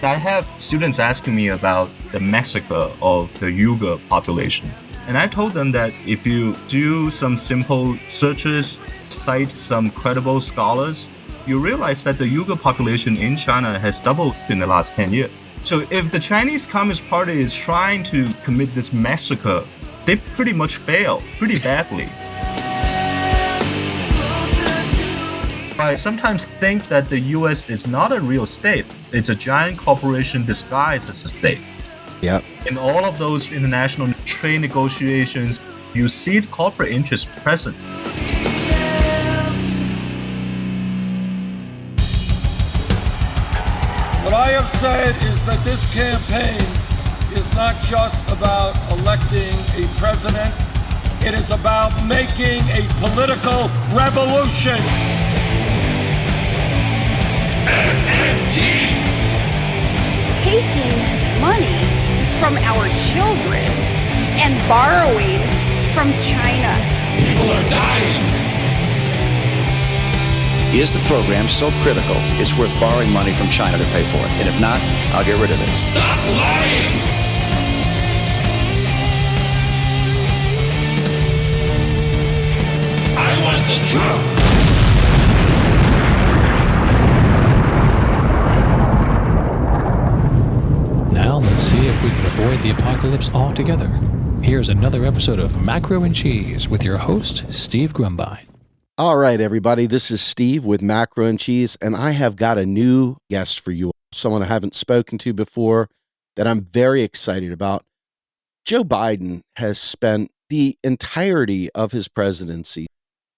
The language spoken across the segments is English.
I have students asking me about the massacre of the Uyghur population. And I told them that if you do some simple searches, cite some credible scholars, you realize that the Uyghur population in China has doubled in the last 10 years. So if the Chinese Communist Party is trying to commit this massacre, they pretty much fail pretty badly. I sometimes think that the US is not a real state. It's a giant corporation disguised as a state. Yeah. In all of those international trade negotiations, you see the corporate interest present. What I have said is that this campaign is not just about electing a president. It is about making a political revolution. Taking money from our children and borrowing from China. People are dying. Is the program so critical it's worth borrowing money from China to pay for it? And if not, I'll get rid of it. Stop lying! I want the truth! Now let's see if we can avoid the apocalypse altogether. Here's another episode of Macro and Cheese with your host, Steve Grumbine. All right, everybody, this is Steve with Macro and Cheese, and I have got a new guest for you, someone I haven't spoken to before that I'm very excited about. Joe Biden has spent the entirety of his presidency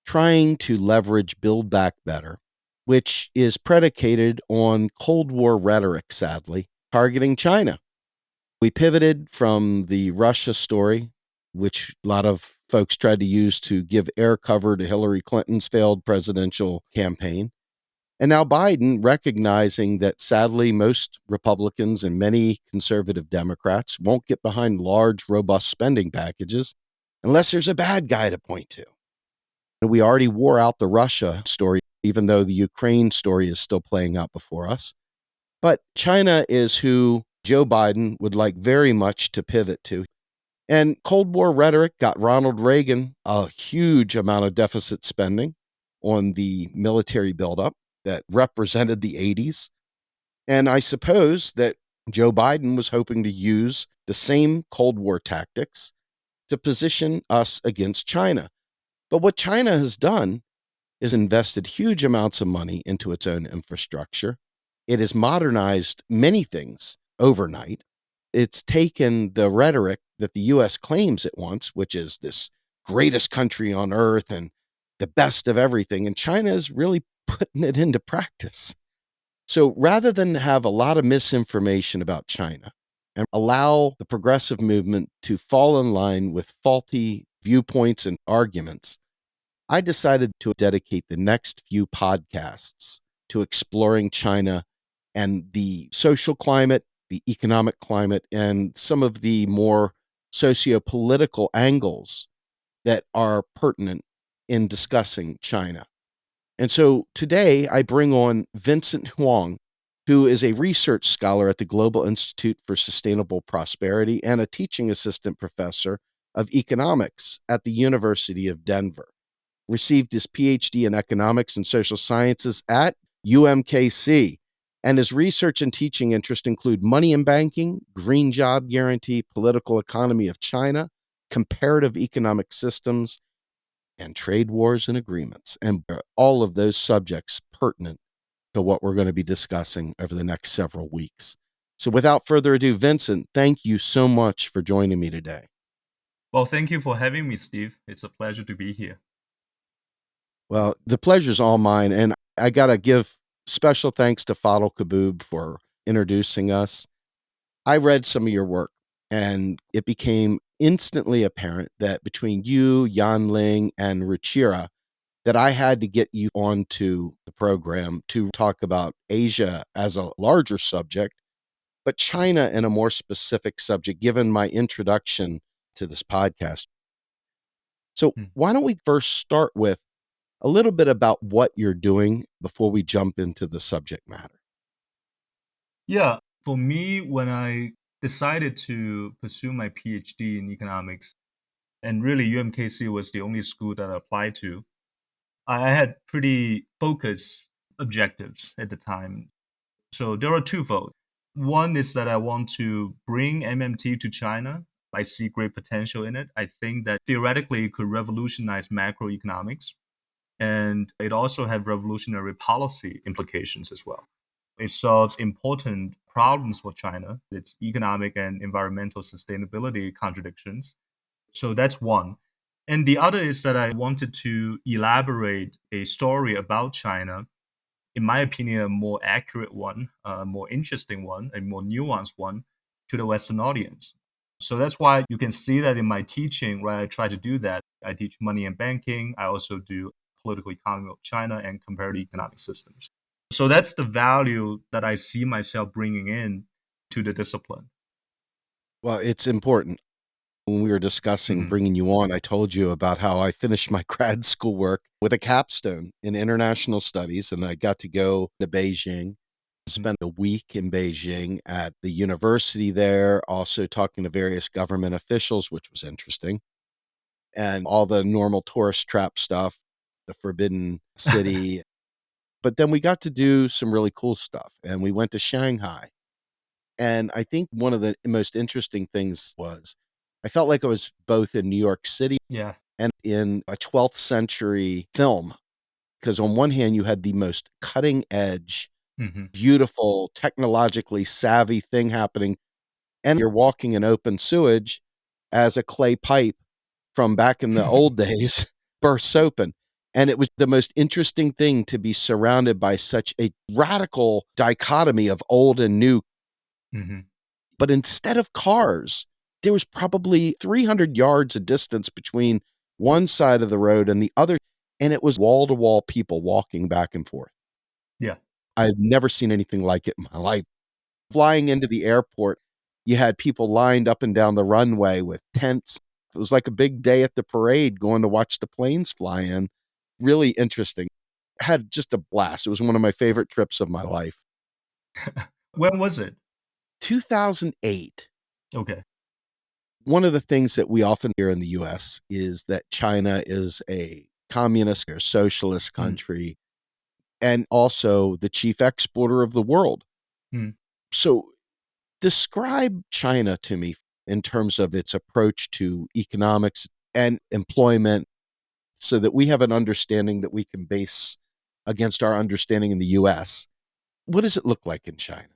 trying to leverage Build Back Better, which is predicated on Cold War rhetoric, sadly, targeting China. We pivoted from the Russia story, which a lot of folks tried to use to give air cover to Hillary Clinton's failed presidential campaign. And now Biden, recognizing that sadly most Republicans and many conservative Democrats won't get behind large, robust spending packages unless there's a bad guy to point to. And we already wore out the Russia story, even though the Ukraine story is still playing out before us. But China is who Joe Biden would like very much to pivot to. And Cold War rhetoric got Ronald Reagan a huge amount of deficit spending on the military buildup that represented the 80s. And I suppose that Joe Biden was hoping to use the same Cold War tactics to position us against China. But what China has done is invested huge amounts of money into its own infrastructure. It has modernized many things overnight. It's taken the rhetoric that the U.S. claims it wants, which is this greatest country on earth and the best of everything, and China is really putting it into practice. So rather than have a lot of misinformation about China and allow the progressive movement to fall in line with faulty viewpoints and arguments, I decided to dedicate the next few podcasts to exploring China and the social climate, the economic climate, and some of the more socio-political angles that are pertinent in discussing China. And so today I bring on Vincent Huang, who is a research scholar at the Global Institute for Sustainable Prosperity and a teaching assistant professor of economics at the University of Denver. Received his PhD in economics and social sciences at UMKC. And his research and teaching interests include money and banking, green job guarantee, political economy of China, comparative economic systems, and trade wars and agreements. And all of those subjects pertinent to what we're going to be discussing over the next several weeks. So without further ado, Vincent, thank you so much for joining me today. Well, thank you for having me, Steve. It's a pleasure to be here. Well, the pleasure's all mine. And I got to give special thanks to Fadl Kaboub for introducing us. I read some of your work, and it became instantly apparent that between you, Yan Ling, and Ruchira, that I had to get you onto the program to talk about Asia as a larger subject, but China in a more specific subject, given my introduction to this podcast. So why don't we first start with a little bit about what you're doing before we jump into the subject matter? Yeah, For me, when I decided to pursue my PhD in economics, and really UMKC was the only school that I applied to, I had pretty focused objectives at the time. So there are twofold. One is that I want to bring MMT to China. I see great potential in it. I think that theoretically it could revolutionize macroeconomics, and it also have revolutionary policy implications as well. It solves important problems for China, its economic and environmental sustainability contradictions. So that's one. And the other is that I wanted to elaborate a story about China, in my opinion, a more accurate one, a more interesting one, a more nuanced one to the Western audience. So that's why you can see that in my teaching, right? I try to do that. I teach money and banking. I also do political economy of China and comparative economic systems. So that's the value that I see myself bringing in to the discipline. Well, it's important. When we were discussing Mhm. bringing you on, I told you about how I finished my grad school work with a capstone in international studies, and I got to go to Beijing, spend a week in Beijing at the university there, also talking to various government officials, which was interesting, and all the normal tourist trap stuff, the Forbidden City. But then we got to do some really cool stuff, and we went to Shanghai. And I think one of the most interesting things was I felt like I was both in New York City Yeah. and in a 12th century film. Because on one hand, you had the most cutting edge, Mhm. beautiful, technologically savvy thing happening, and you're walking in open sewage as a clay pipe from back in the old days bursts open. And it was the most interesting thing to be surrounded by such a radical dichotomy of old and new. Mhm. But instead of cars, there was probably 300 yards of distance between one side of the road and the other, and it was wall to wall people walking back and forth. Yeah. I've never seen anything like it in my life. Flying into the airport, you had people lined up and down the runway with tents. It was like a big day at the parade going to watch the planes fly in. Really interesting. Had just a blast. It was one of my favorite trips of my life. When was it? 2008. Okay. One of the things that we often hear in the US is that China is a communist or socialist Mm. country and also the chief exporter of the world. Mm. So, describe China to me in terms of its approach to economics and employment so that we have an understanding that we can base against our understanding in the US. What does it look like in China?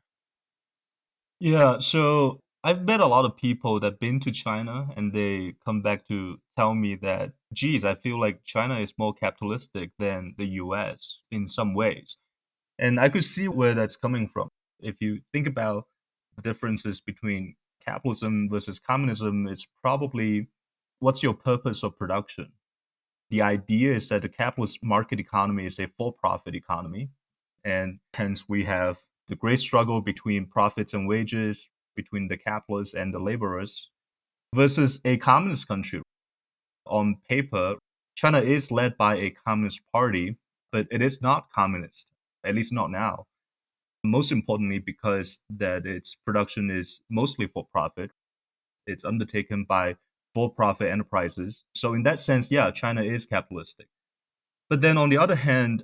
Yeah, so I've met a lot of people that been to China and they come back to tell me that, geez, I feel like China is more capitalistic than the US in some ways. And I could see where that's coming from. If you think about the differences between capitalism versus communism, it's probably what's your purpose of production? The idea is that the capitalist market economy is a for profit economy. And hence, we have the great struggle between profits and wages, between the capitalists and the laborers, versus a communist country. On paper, China is led by a communist party, but it is not communist, at least not now. Most importantly, because that its production is mostly for profit. It's undertaken by for profit enterprises. So, in that sense, yeah, China is capitalistic. But then on the other hand,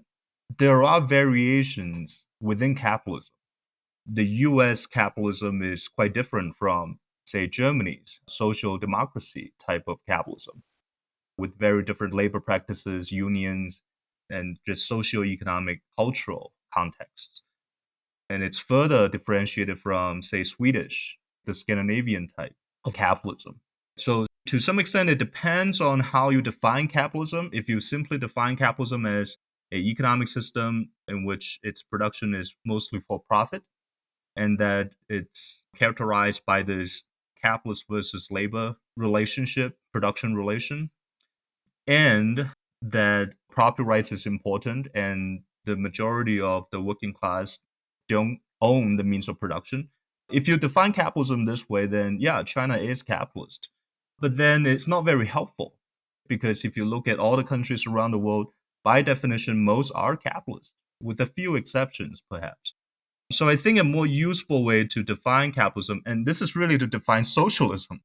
there are variations within capitalism. The US capitalism is quite different from, say, Germany's social democracy type of capitalism, with very different labor practices, unions, and just socio-economic cultural contexts. And it's further differentiated from, say, Swedish, the Scandinavian type of capitalism. So to some extent, it depends on how you define capitalism. If you simply define capitalism as a economic system in which its production is mostly for profit, and that it's characterized by this capitalist versus labor relationship, production relation, and that property rights is important, and the majority of the working class don't own the means of production. If you define capitalism this way, then yeah, China is capitalist. But then it's not very helpful because if you look at all the countries around the world, by definition, most are capitalist, with a few exceptions, perhaps. So I think a more useful way to define capitalism, and this is really to define socialism,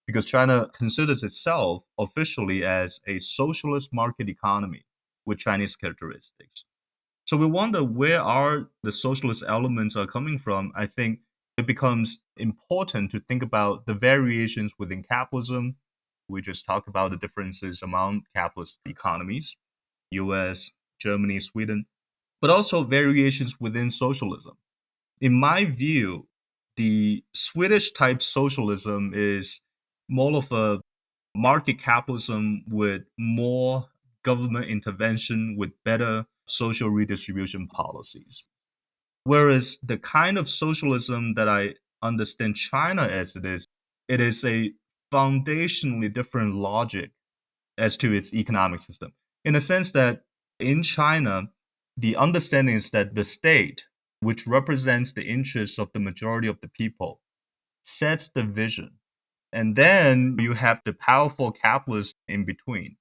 because China considers itself officially as a socialist market economy with Chinese characteristics. So we wonder where are the socialist elements are coming from. I think it becomes important to think about the variations within capitalism. We just talked about the differences among capitalist economies, US, Germany, Sweden, but also variations within socialism. In my view, the Swedish type socialism is more of a market capitalism with more government intervention with better social redistribution policies. Whereas the kind of socialism that I understand China as it is a foundationally different logic as to its economic system. In the sense that in China, the understanding is that the state, which represents the interests of the majority of the people, sets the vision. And then you have the powerful capitalists in between,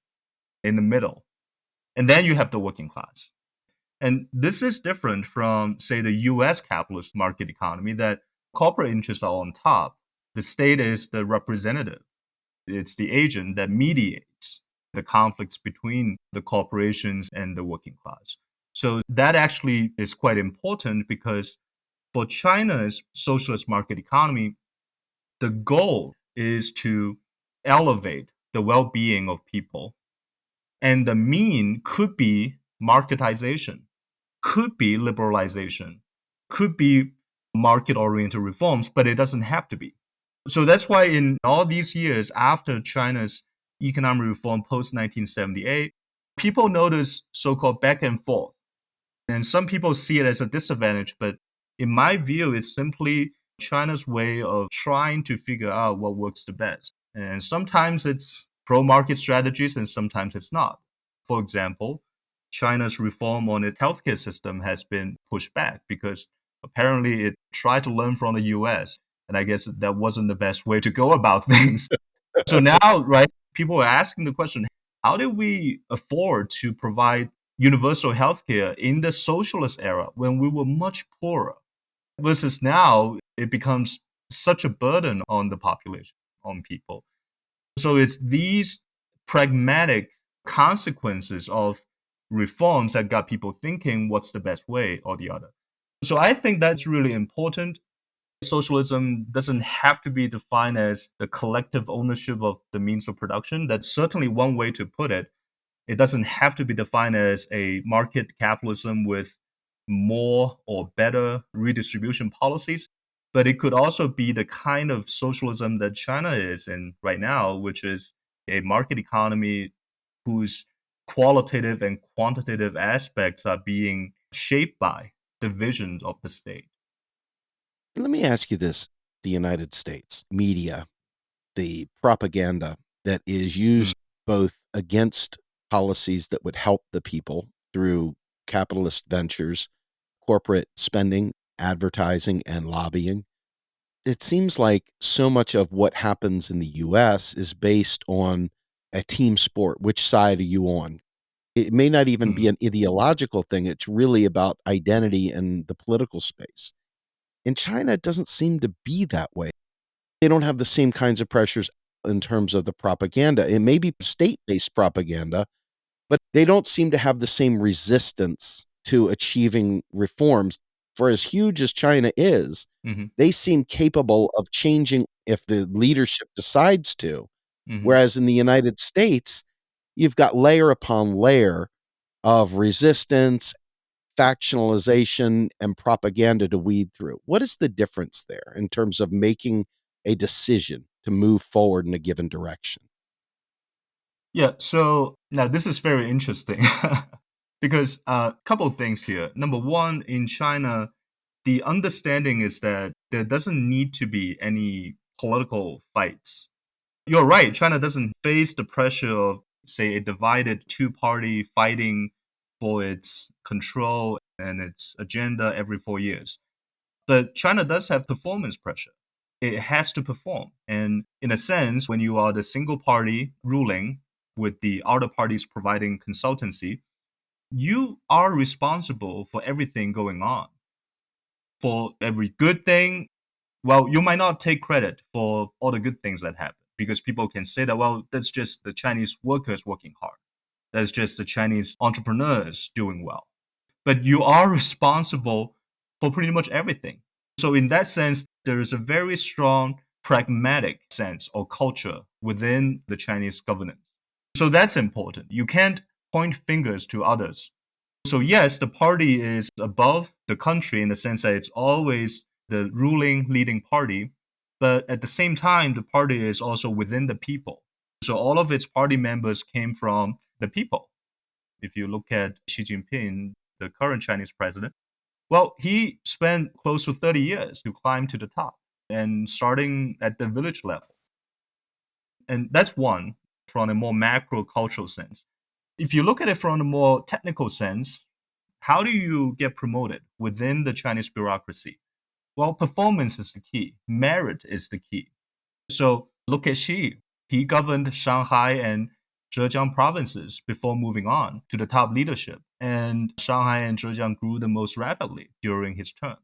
in the middle. And then you have the working class. And this is different from, say, the US capitalist market economy that corporate interests are on top. The state is the representative, it's the agent that mediates the conflicts between the corporations and the working class. So that actually is quite important because for China's socialist market economy, the goal is to elevate the well being of people. And the mean could be marketization, could be liberalization, could be market oriented reforms, but it doesn't have to be. So that's why in all these years after China's economic reform post 1978, people notice so called back and forth. And some people see it as a disadvantage, but in my view, it's simply China's way of trying to figure out what works the best. And sometimes it's pro market strategies and sometimes it's not. For example, China's reform on its healthcare system has been pushed back because apparently it tried to learn from the US. And I guess that wasn't the best way to go about things. So now, right, people are asking the question, how did we afford to provide universal healthcare in the socialist era when we were much poorer? Versus now, it becomes such a burden on the population, on people. So it's these pragmatic consequences of reforms that got people thinking what's the best way or the other. So I think that's really important. Socialism doesn't have to be defined as the collective ownership of the means of production. That's certainly one way to put it. It doesn't have to be defined as a market capitalism with more or better redistribution policies, but it could also be the kind of socialism that China is in right now, which is a market economy whose qualitative and quantitative aspects are being shaped by the vision of the state. Let me ask you this. The United States media, the propaganda that is used both against policies that would help the people through capitalist ventures, corporate spending, advertising, and lobbying. It seems like so much of what happens in the US is based on a team sport. Which side are you on? It may not even be an ideological thing. It's really about identity and the political space. In China, it doesn't seem to be that way. They don't have the same kinds of pressures in terms of the propaganda. It may be state-based propaganda, but they don't seem to have the same resistance to achieving reforms. For as huge as China is, Mm-hmm. they seem capable of changing if the leadership decides to. Mm-hmm. Whereas in the United States, you've got layer upon layer of resistance, factionalization, and propaganda to weed through. What is the difference there in terms of making a decision to move forward in a given direction? Yeah, so now this is very interesting because a couple of things here. Number one, in China, the understanding is that there doesn't need to be any political fights. You're right, China doesn't face the pressure of, say, a divided two party fighting for its control and its agenda every 4 years. But China does have performance pressure. It has to perform. And in a sense, when you are the single party ruling with the other parties providing consultancy, you are responsible for everything going on. For every good thing, well, you might not take credit for all the good things that happen because people can say that, well, that's just the Chinese workers working hard. That's just the Chinese entrepreneurs doing well. But you are responsible for pretty much everything. So, in that sense, there is a very strong pragmatic sense or culture within the Chinese governance. So, that's important. You can't point fingers to others. So, yes, the party is above the country in the sense that it's always the ruling leading party. But at the same time, the party is also within the people. So, all of its party members came from the people. If you look at Xi Jinping, the current Chinese president, well, he spent close to 30 years to climb to the top and starting at the village level. And that's one from a more macro cultural sense. If you look at it from a more technical sense, how do you get promoted within the Chinese bureaucracy? Well, performance is the key, merit is the key. So look at Xi. He governed Shanghai and Zhejiang provinces before moving on to the top leadership. And Shanghai and Zhejiang grew the most rapidly during his terms.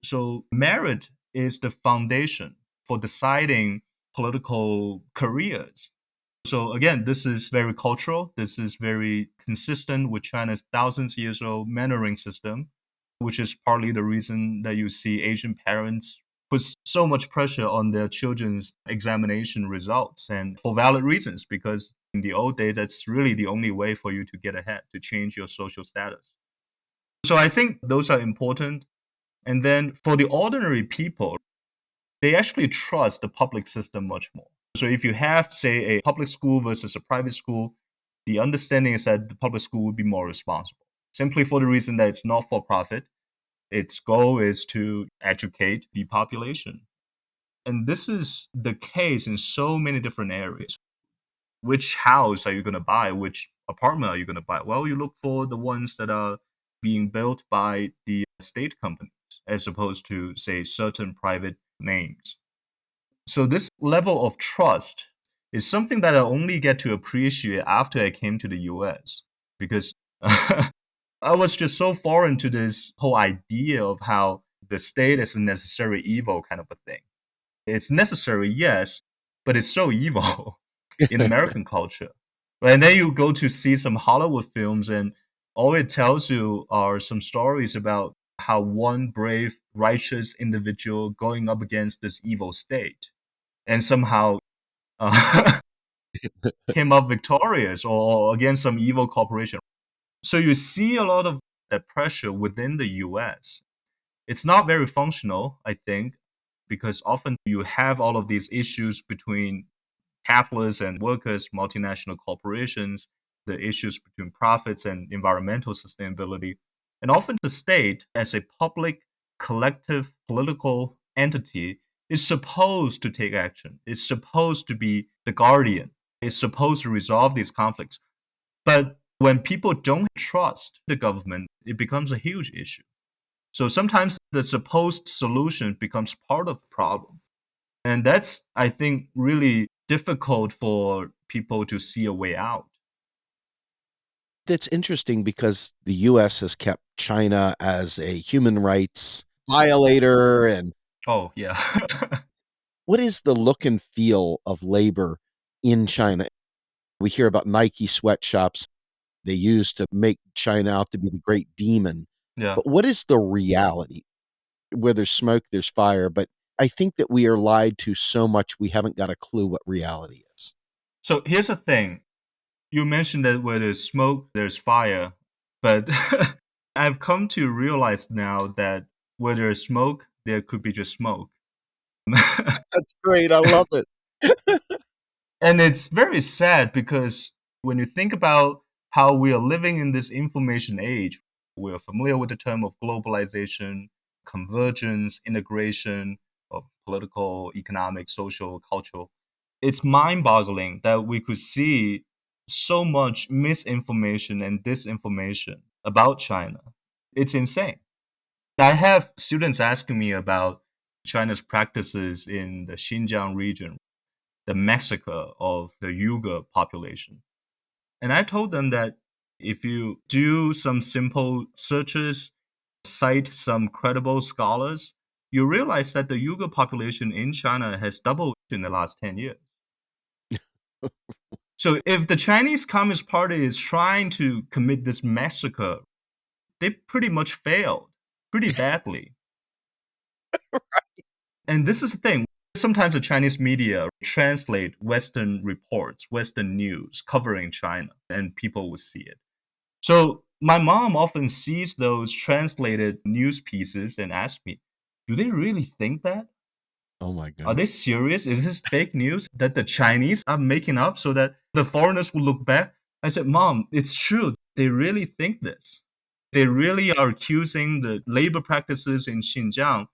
So merit is the foundation for deciding political careers. So again, this is very cultural. This is very consistent with China's thousands years old mentoring system, which is partly the reason that you see Asian parents put so much pressure on their children's examination results, and for valid reasons, because in the old days, that's really the only way for you to get ahead, to change your social status. So I think those are important. And then for the ordinary people, they actually trust the public system much more. So if you have, say, a public school versus a private school, the understanding is that the public school would be more responsible, simply for the reason that it's not for profit. Its goal is to educate the population. And this is the case in so many different areas. Which house are you going to buy? Which apartment are you going to buy? Well, you look for the ones that are being built by the state companies as opposed to, say, certain private names. So this level of trust is something that I only get to appreciate after I came to the US because I was just so foreign to this whole idea of how the state is a necessary evil kind of a thing. It's necessary, yes, but it's so evil in American culture. And then you go to see some Hollywood films, and all it tells you are some stories about how one brave, righteous individual going up against this evil state and somehow uh, came up victorious or against some evil corporation. So you see a lot of that pressure within the US. It's not very functional, I think, because often you have all of these issues between capitalists and workers, multinational corporations, the issues between profits and environmental sustainability. And often the state, as a public, collective, political entity, is supposed to take action. It's supposed to be the guardian. It's supposed to resolve these conflicts. But when people don't trust the government, it becomes a huge issue. So sometimes the supposed solution becomes part of the problem. And that's, I think, really difficult for people to see a way out. That's interesting because the US has kept China as a human rights violator. And Oh, yeah. what is the look and feel of labor in China? We hear about Nike sweatshops they use to make China out to be the great demon. Yeah. But what is the reality? Where there's smoke, there's fire. But I think that we are lied to so much we haven't got a clue what reality is. So here's the thing. You mentioned that where there's smoke, there's fire. But I've come to realize now that where there's smoke, there could be just smoke. That's great. I love it. And it's very sad because when you think about how we are living in this information age, we are familiar with the term of globalization, convergence, integration of political, economic, social, cultural. It's mind boggling that we could see so much misinformation and disinformation about China. It's insane. I have students asking me about China's practices in the Xinjiang region, the massacre of the Uyghur population. And I told them that if you do some simple searches, cite some credible scholars, you realize that the Uyghur population in China has doubled in the last 10 years. So if the Chinese Communist Party is trying to commit this massacre, they pretty much failed pretty badly. And this is the thing. Sometimes the Chinese media translate Western reports, Western news covering China, and people will see it. So my mom often sees those translated news pieces and asks me, do they really think that? Oh my Are goodness. they serious? Is this fake news that the Chinese are making up so that the foreigners will look back? I said, Mom, it's true. They really think this. They really are accusing the labor practices in Xinjiang.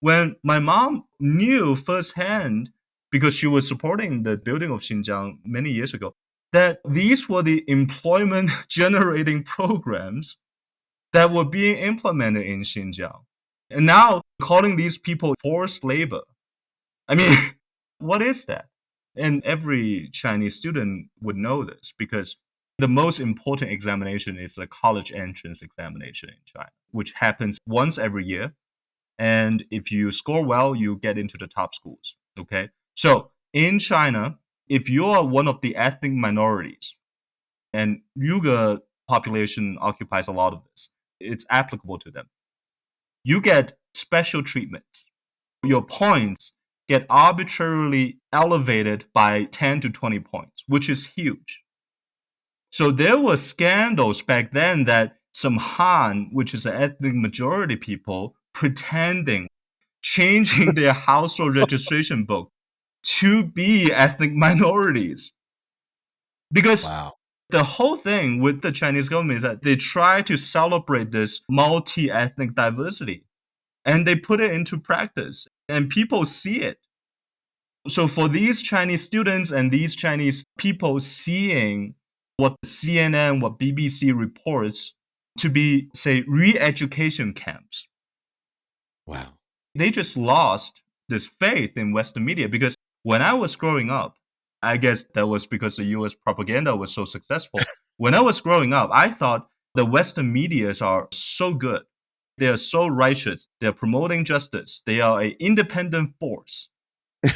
When my mom knew firsthand, because she was supporting the building of Xinjiang many years ago, that these were the employment generating programs that were being implemented in Xinjiang. And now calling these people forced labor. I mean, what is that? And every Chinese student would know this because the most important examination is the college entrance examination in China, which happens once every year. And if you score well, you get into the top schools. Okay. So in China, if you are one of the ethnic minorities, and Uyghur population occupies a lot of this, it's applicable to them. You get special treatment. Your points get arbitrarily elevated by 10 to 20 points, which is huge. So there were scandals back then that some Han, which is an ethnic majority people, pretending, changing their household registration book to be ethnic minorities. Because Wow. the whole thing with the Chinese government is that they try to celebrate this multi-ethnic diversity and they put it into practice and people see it. So for these Chinese students and these Chinese people seeing what CNN, what BBC reports to be, say, re-education camps, Wow. they just lost this faith in Western media because when I was growing up, I guess that was because the US propaganda was so successful. When I was growing up, I thought the Western medias are so good. They are so righteous. They're promoting justice. They are an independent force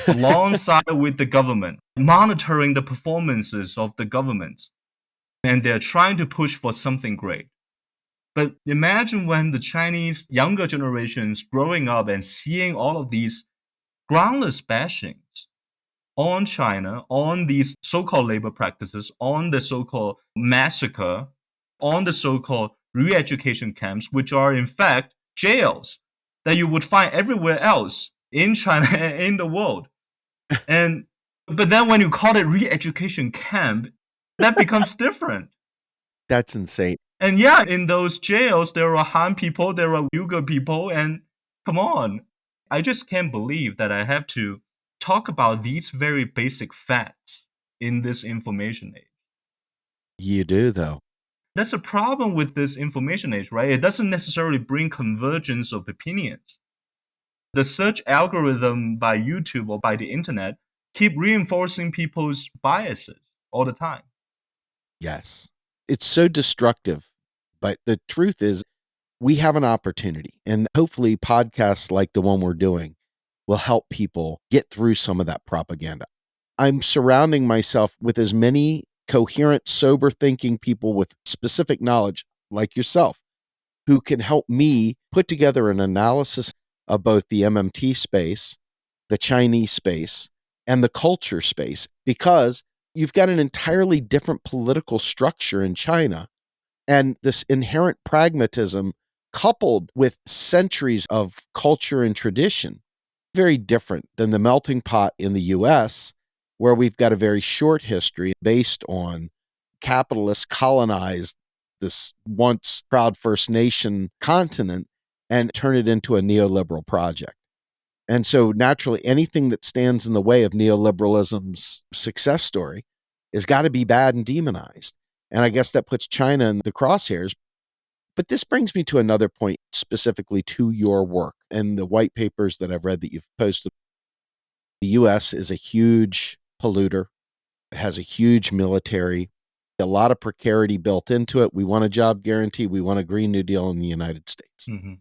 alongside with the government, monitoring the performances of the government. And they're trying to push for something great. But imagine when the Chinese younger generations growing up and seeing all of these groundless bashings on China, on these so-called labor practices, on the so-called massacre, on the so-called re-education camps, which are in fact jails that you would find everywhere else in China and in the world. And but then when you call it re-education camp, that becomes different. That's insane. And yeah, in those jails, there are Han people, there are Uyghur people, and come on. I just can't believe that I have to talk about these very basic facts in this information age. You do, though. That's a problem with this information age, right? It doesn't necessarily bring convergence of opinions. The search algorithm by YouTube or by the internet keep reinforcing people's biases all the time. Yes. It's so destructive. But the truth is, we have an opportunity, and hopefully podcasts like the one we're doing will help people get through some of that propaganda. I'm surrounding myself with as many coherent, sober thinking people with specific knowledge like yourself who can help me put together an analysis of both the MMT space, the Chinese space, and the culture space, because you've got an entirely different political structure in China. And this inherent pragmatism coupled with centuries of culture and tradition, very different than the melting pot in the US, where we've got a very short history based on capitalists colonized this once proud First Nation continent and turn it into a neoliberal project. And so naturally, anything that stands in the way of neoliberalism's success story has got to be bad and demonized. And I guess that puts China in the crosshairs. But this brings me to another point specifically to your work and the white papers that I've read that you've posted. The US is a huge polluter, it has a huge military, a lot of precarity built into it. We want a job guarantee. We want a Green New Deal in the United States. Mm-hmm.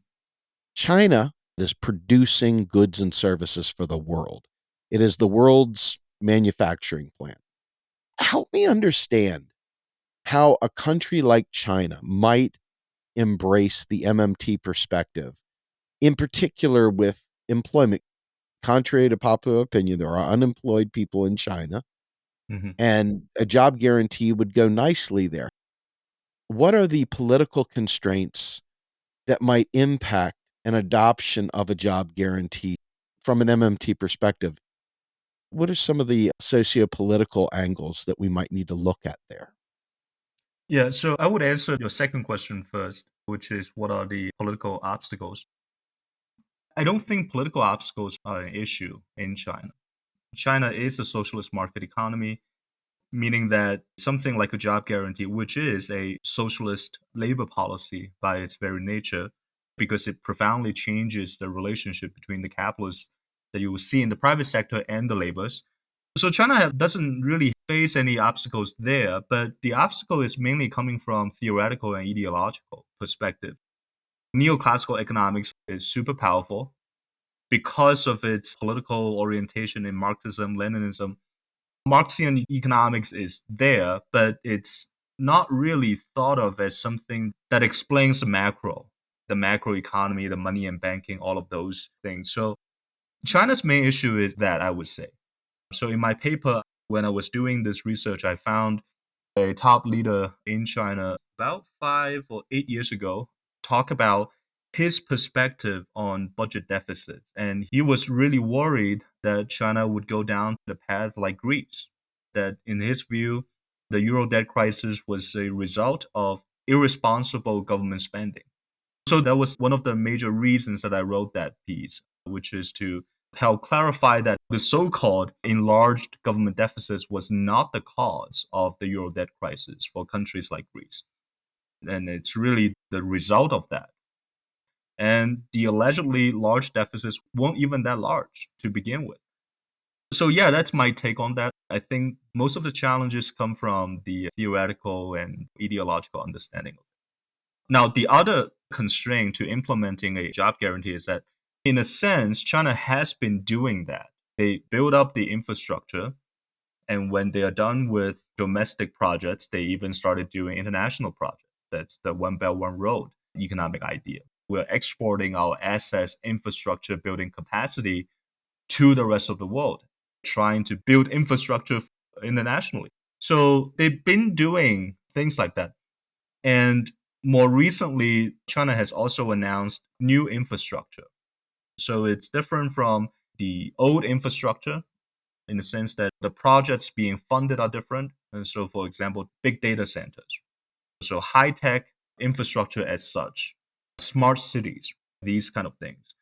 China is producing goods and services for the world. It is the world's manufacturing plant. Help me understand how a country like China might embrace the MMT perspective, in particular with employment. Contrary to popular opinion, there are unemployed people in China, Mm-hmm. and a job guarantee would go nicely there. What are the political constraints that might impact an adoption of a job guarantee from an MMT perspective? What are some of the socio-political angles that we might need to look at there? Yeah, so I would answer your second question first, which is what are the political obstacles? I don't think political obstacles are an issue in China. China is a socialist market economy, meaning that something like a job guarantee, which is a socialist labor policy by its very nature, because it profoundly changes the relationship between the capitalists that you will see in the private sector and the laborers. So China doesn't really face any obstacles there, but the obstacle is mainly coming from theoretical and ideological perspective. Neoclassical economics is super powerful because of its political orientation in Marxism, Leninism. Marxian economics is there, but it's not really thought of as something that explains the macro economy, the money and banking, all of those things. So China's main issue is that, I would say. So in my paper, when I was doing this research, I found a top leader in China about 5 or 8 years ago talk about his perspective on budget deficits. And he was really worried that China would go down the path like Greece, that in his view, the euro debt crisis was a result of irresponsible government spending. So that was one of the major reasons that I wrote that piece, which is to help clarify that the so-called enlarged government deficits was not the cause of the euro debt crisis for countries like Greece. And it's really the result of that. And the allegedly large deficits weren't even that large to begin with. So yeah, that's my take on that. I think most of the challenges come from the theoretical and ideological understanding. Now, the other constraint to implementing a job guarantee is that, in a sense, China has been doing that. They build up the infrastructure, and when they are done with domestic projects, they even started doing international projects. That's the One Belt, One Road economic idea. We're exporting our assets, infrastructure, building capacity to the rest of the world, trying to build infrastructure internationally. So they've been doing things like that. And more recently, China has also announced new infrastructure. So it's different from the old infrastructure in the sense that the projects being funded are different. And so, for example, big data centers. So high tech infrastructure as such, smart cities, these kind of things.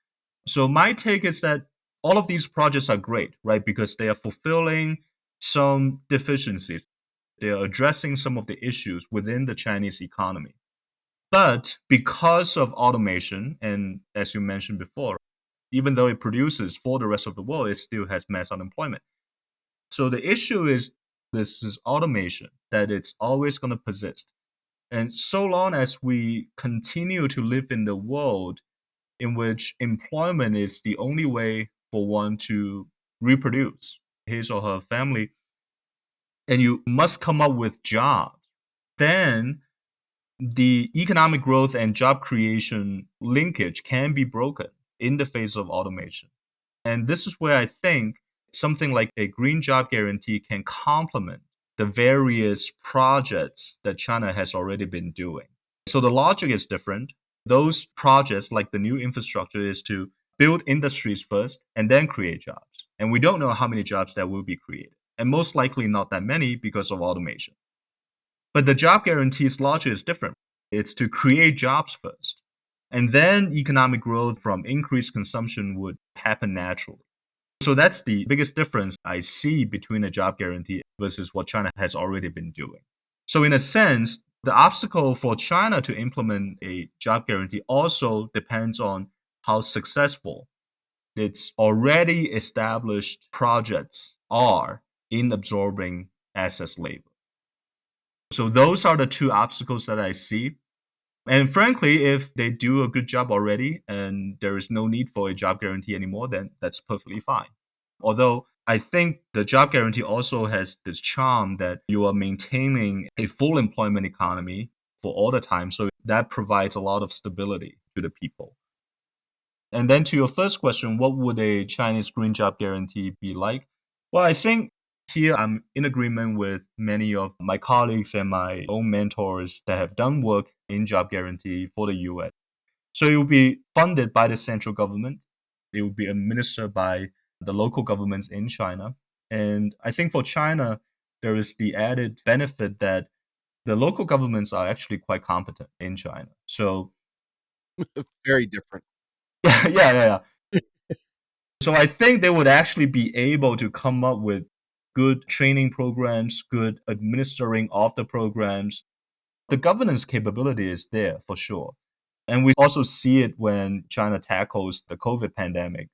So my take is that all of these projects are great, right? Because they are fulfilling some deficiencies. They are addressing some of the issues within the Chinese economy. But because of automation, and as you mentioned before, even though it produces for the rest of the world, it still has mass unemployment. So the issue is this is automation, that it's always going to persist. And so long as we continue to live in the world in which employment is the only way for one to reproduce his or her family, and you must come up with jobs, then the economic growth and job creation linkage can be broken in the face of automation. And this is where I think something like a green job guarantee can complement the various projects that China has already been doing. So the logic is different. Those projects, like the new infrastructure, is to build industries first and then create jobs. And we don't know how many jobs that will be created. And most likely not that many because of automation. But the job guarantee's logic is different. It's to create jobs first. And then economic growth from increased consumption would happen naturally. So that's the biggest difference I see between a job guarantee versus what China has already been doing. So in a sense, the obstacle for China to implement a job guarantee also depends on how successful its already established projects are in absorbing excess labor. So those are the two obstacles that I see. And frankly, if they do a good job already and there is no need for a job guarantee anymore, then that's perfectly fine. Although I think the job guarantee also has this charm that you are maintaining a full employment economy for all the time. So that provides a lot of stability to the people. And then to your first question, what would a Chinese green job guarantee be like? Well, I think here I'm in agreement with many of my colleagues and my own mentors that have done work in job guarantee for the US. So it will be funded by the central government. It will be administered by the local governments in China. And I think for China, there is the added benefit that the local governments are actually quite competent in China. So Very different. yeah. So I think they would actually be able to come up with good training programs, good administering of the programs. The governance capability is there for sure. And we also see it when China tackles the COVID pandemic.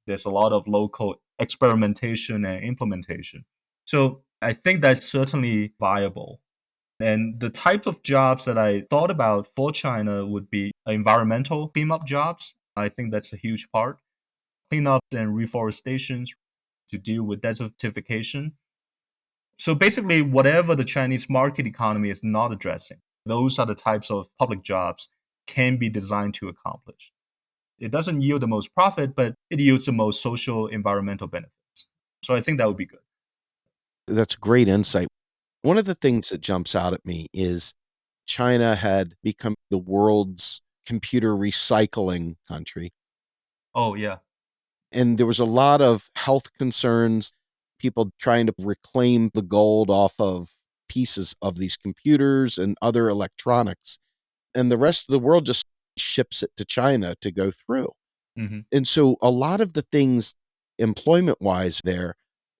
There's a lot of local experimentation and implementation. So I think that's certainly viable. And the type of jobs that I thought about for China would be environmental cleanup jobs. I think that's a huge part. Cleanups and reforestations to deal with desertification. So basically, whatever the Chinese market economy is not addressing, those are the types of public jobs can be designed to accomplish. It doesn't yield the most profit, but it yields the most social environmental benefits. So I think that would be good. That's great insight. One of the things that jumps out at me is China had become the world's computer recycling country. Oh, yeah. And there was a lot of health concerns, people trying to reclaim the gold off of pieces of these computers and other electronics. And the rest of the world just ships it to China to go through. Hmm. And so a lot of the things employment wise there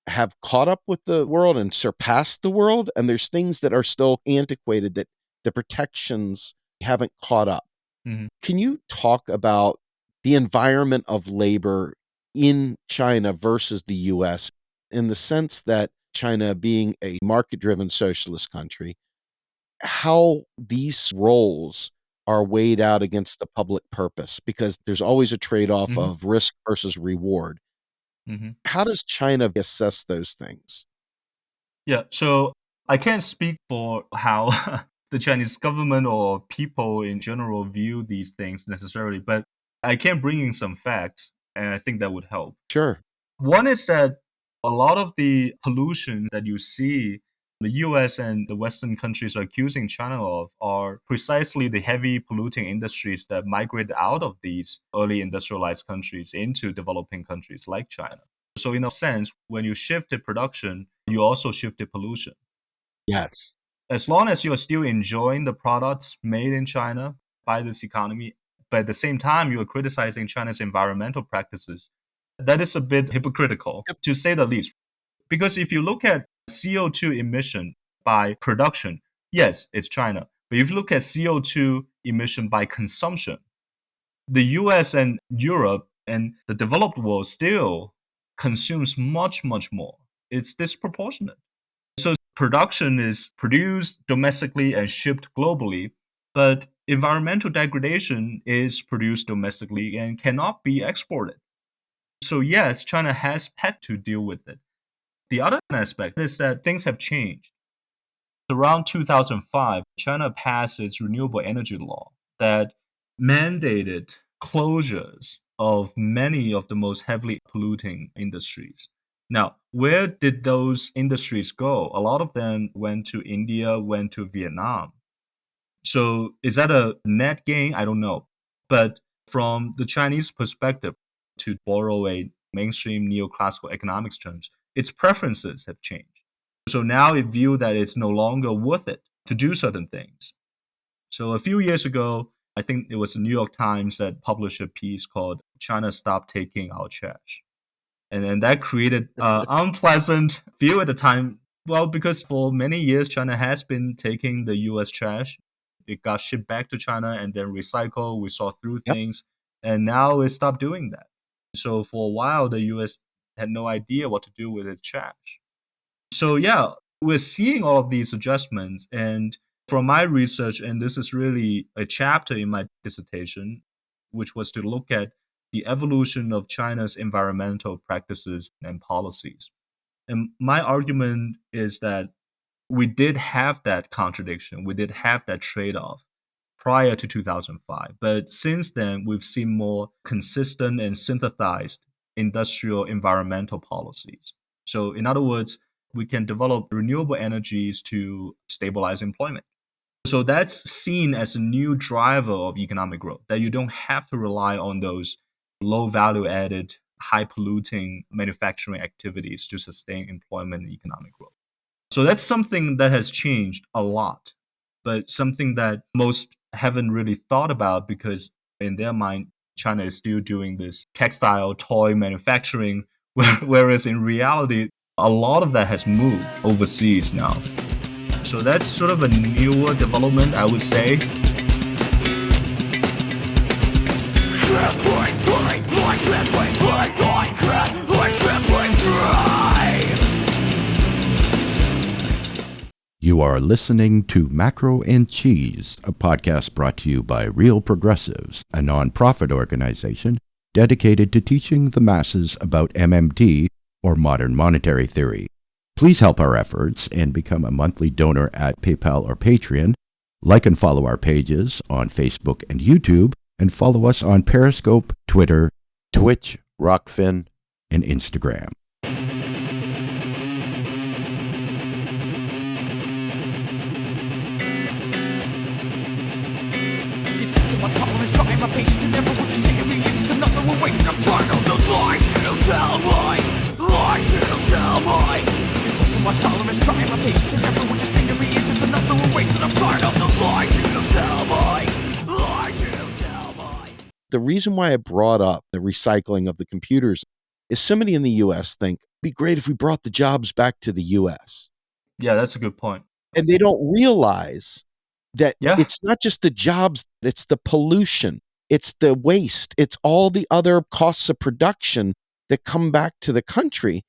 have caught up with the world and surpassed the world. And there's things that are still antiquated that the protections haven't caught up. Hmm. Can you talk about the environment of labor in China versus the US in the sense that China being a market driven socialist country, how these roles are weighed out against the public purpose? Because there's always a trade off Hmm. of risk versus reward. Hmm. How does China assess those things? Yeah. So I can't speak for how the Chinese government or people in general view these things necessarily, but I can bring in some facts, and I think that would help. Sure. One is that a lot of the pollution that you see the US and the Western countries are accusing China of are precisely the heavy polluting industries that migrated out of these early industrialized countries into developing countries like China. So, in a sense, when you shifted production, you also shifted pollution. Yes. As long as you're still enjoying the products made in China by this economy, but at the same time, you are criticizing China's environmental practices, that is a bit hypocritical, to say the least. Because if you look at CO2 emission by production, yes, it's China. But if you look at CO2 emission by consumption, the US and Europe and the developed world still consumes much, much more. It's disproportionate. So production is produced domestically and shipped globally, but environmental degradation is produced domestically and cannot be exported. So yes, China has had to deal with it. The other aspect is that things have changed. Around 2005, China passed its renewable energy law that mandated closures of many of the most heavily polluting industries. Now, where did those industries go? A lot of them went to India, went to Vietnam. So is that a net gain? I don't know. But from the Chinese perspective, to borrow a mainstream neoclassical economics terms, its preferences have changed. So now it view that it's no longer worth it to do certain things. So a few years ago, I think it was the New York Times that published a piece called China Stopped Taking Our Trash. And then that created unpleasant view at the time. Well, because for many years, China has been taking the US trash. It got shipped back to China and then recycled. We saw through Yep. things. And now it stopped doing that. So for a while, the US had no idea what to do with its trash. So yeah, we're seeing all of these adjustments. And from my research, and this is really a chapter in my dissertation, which was to look at the evolution of China's environmental practices and policies. And my argument is that we did have that contradiction, we did have that trade off prior to 2005. But since then, we've seen more consistent and synthesized industrial environmental policies. So, in other words, we can develop renewable energies to stabilize employment. So, that's seen as a new driver of economic growth, that you don't have to rely on those low value added, high polluting manufacturing activities to sustain employment and economic growth. So that's something that has changed a lot, but something that most haven't really thought about because in their mind, China is still doing this textile toy manufacturing, whereas in reality, a lot of that has moved overseas now. So that's sort of a newer development, I would say. You are listening to Macro and Cheese, a podcast brought to you by Real Progressives, a nonprofit organization dedicated to teaching the masses about MMT, or modern monetary theory. Please help our efforts and become a monthly donor at PayPal or Patreon. Like and follow our pages on Facebook and YouTube, and follow us on Periscope, Twitter, Twitch, Rockfin, and Instagram. My tolerance, trying my patience, and never want to see me. It's another way, and I'm tired of the lies you tell me. Lies you tell me. It's up to my tolerance, trying my patience, and never want to see me. It's another way, and I'm tired of the lies you tell me. Lies you tell me. The reason why I brought up the recycling of the computers is somebody in the U.S. think it'd be great if we brought the jobs back to the U.S. Yeah, that's a good point. And they don't realize that Yeah. it's not just the jobs, it's the pollution, it's the waste, it's all the other costs of production that come back to the country.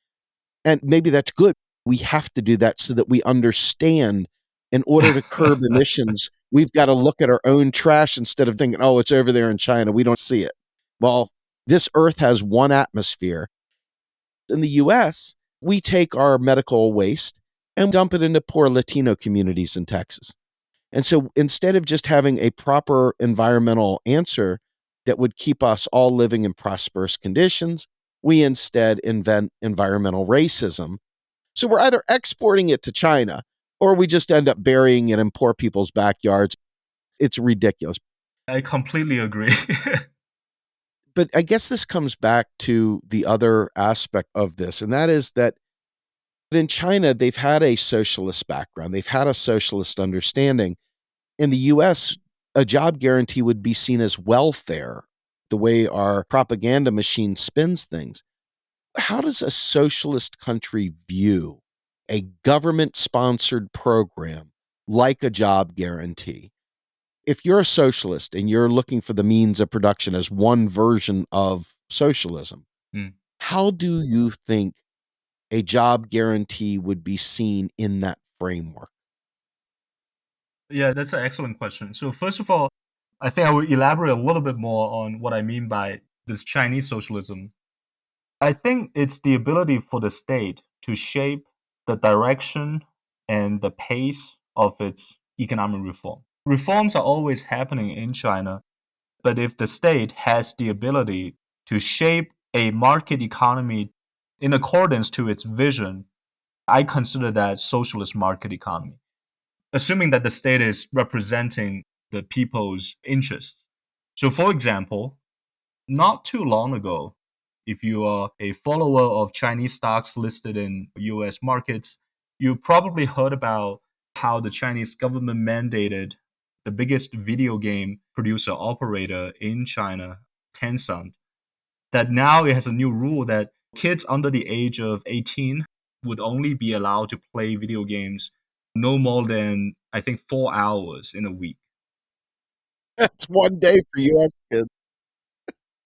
And maybe that's good. We have to do that so that we understand in order to curb emissions, we've got to look at our own trash instead of thinking, oh, it's over there in China, we don't see it. Well, this earth has one atmosphere. In the US, we take our medical waste and dump it into poor Latino communities in Texas. And so instead of just having a proper environmental answer that would keep us all living in prosperous conditions, we instead invent environmental racism. So we're either exporting it to China or we just end up burying it in poor people's backyards. It's ridiculous. I completely agree. But I guess this comes back to the other aspect of this, and that is that in China, they've had a socialist background. They've had a socialist understanding. In the US, a job guarantee would be seen as welfare, the way our propaganda machine spins things. How does a socialist country view a government-sponsored program like a job guarantee? If you're a socialist and you're looking for the means of production as one version of socialism, how do you think a job guarantee would be seen in that framework? Yeah, that's an excellent question. So first of all, I think I will elaborate a little bit more on what I mean by this Chinese socialism. I think it's the ability for the state to shape the direction and the pace of its economic reform. Reforms are always happening in China, but if the state has the ability to shape a market economy in accordance to its vision, I consider that socialist market economy, assuming that the state is representing the people's interests. So, for example, not too long ago, if you are a follower of Chinese stocks listed in US markets, you probably heard about how the Chinese government mandated the biggest video game producer operator in China, Tencent, that now it has a new rule that kids under the age of 18 would only be allowed to play video games no more than, I think, 4 hours in a week. That's one day for US kids.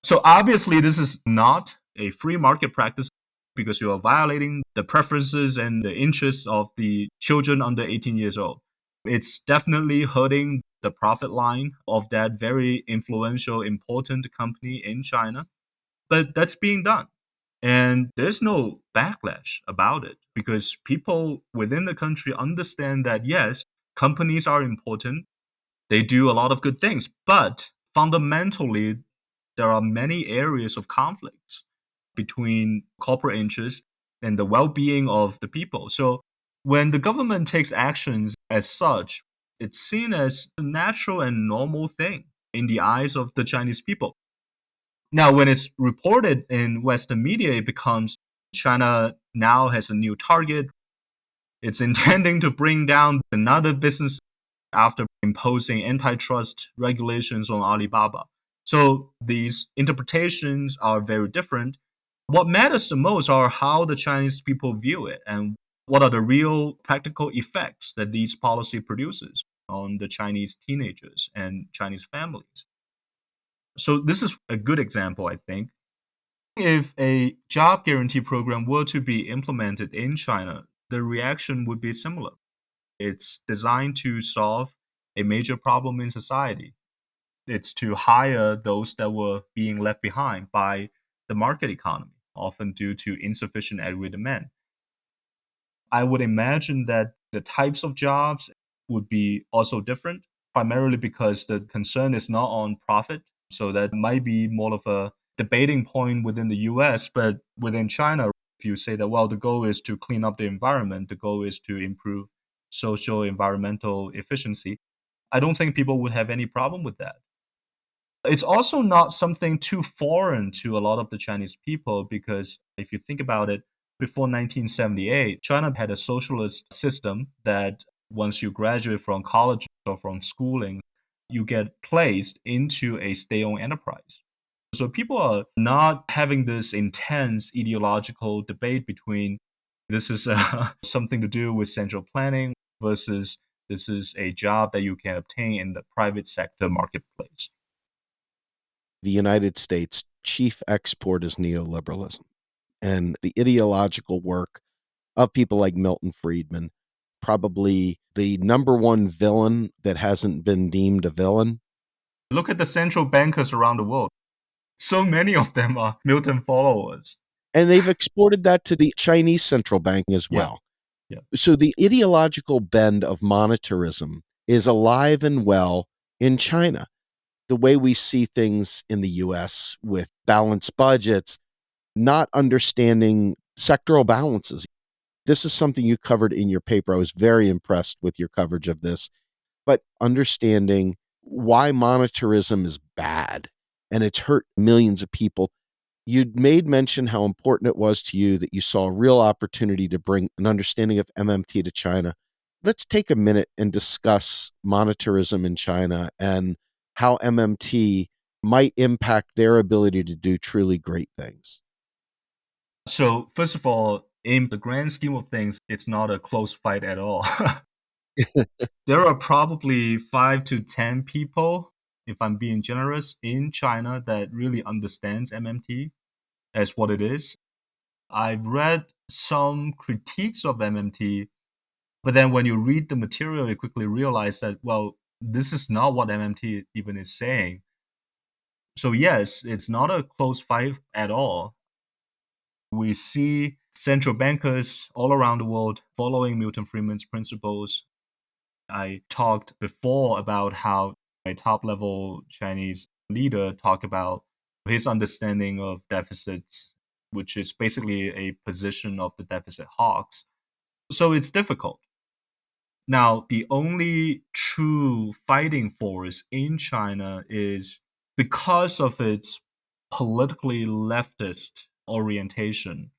So obviously, this is not a free market practice. because you are violating the preferences and the interests of the children under 18 years old. It's definitely hurting the profit line of that very influential, important company in China. But that's being done. And there's no backlash about it because people within the country understand that, yes, companies are important. They do a lot of good things. But fundamentally, there are many areas of conflicts between corporate interests and the well being of the people. So when the government takes actions as such, it's seen as a natural and normal thing in the eyes of the Chinese people. Now, when it's reported in Western media, it becomes China now has a new target. It's intending to bring down another business after imposing antitrust regulations on Alibaba. So these interpretations are very different. What matters the most are how the Chinese people view it and what are the real practical effects that these policy produces on the Chinese teenagers and Chinese families. So this is a good example, I think. If a job guarantee program were to be implemented in China, the reaction would be similar. It's designed to solve a major problem in society. It's to hire those that were being left behind by the market economy, often due to insufficient aggregate demand. I would imagine that the types of jobs would be also different, primarily because the concern is not on profit. So that might be more of a debating point within the US, but within China, if you say that, well, the goal is to clean up the environment, the goal is to improve social environmental efficiency, I don't think people would have any problem with that. It's also not something too foreign to a lot of the Chinese people because if you think about it, before 1978, China had a socialist system that once you graduate from college or from schooling, you get placed into a state-owned enterprise. So people are not having this intense ideological debate between this is something to do with central planning versus this is a job that you can obtain in the private sector marketplace. The United States' chief export is neoliberalism. And the ideological work of people like Milton Friedman, probably the number one villain that hasn't been deemed a villain. Look at the central bankers around the world. So many of them are Milton followers. And they've exported that to the Chinese central bank as Yeah. well. Yeah. So the ideological bend of monetarism is alive and well in China. The way we see things in the US with balanced budgets, not understanding sectoral balances. This is something you covered in your paper. I was very impressed with your coverage of this, but understanding why monetarism is bad and it's hurt millions of people. You'd made mention how important it was to you that you saw a real opportunity to bring an understanding of MMT to China. Let's take a minute and discuss monetarism in China and how MMT might impact their ability to do truly great things. So, first of all, in the grand scheme of things, it's not a close fight at all. There are probably 5 to 10 people, if I'm being generous, in China that really understands MMT as what it is. I've read some critiques of MMT, but then when you read the material, you quickly realize that, well, this is not what MMT even is saying. So, yes, it's not a close fight at all. We see central bankers all around the world following Milton Friedman's principles. I talked before about how a top level Chinese leader talked about his understanding of deficits, which is basically a position of the deficit hawks. So it's difficult. Now, the only true fighting force in China is because of its politically leftist orientation,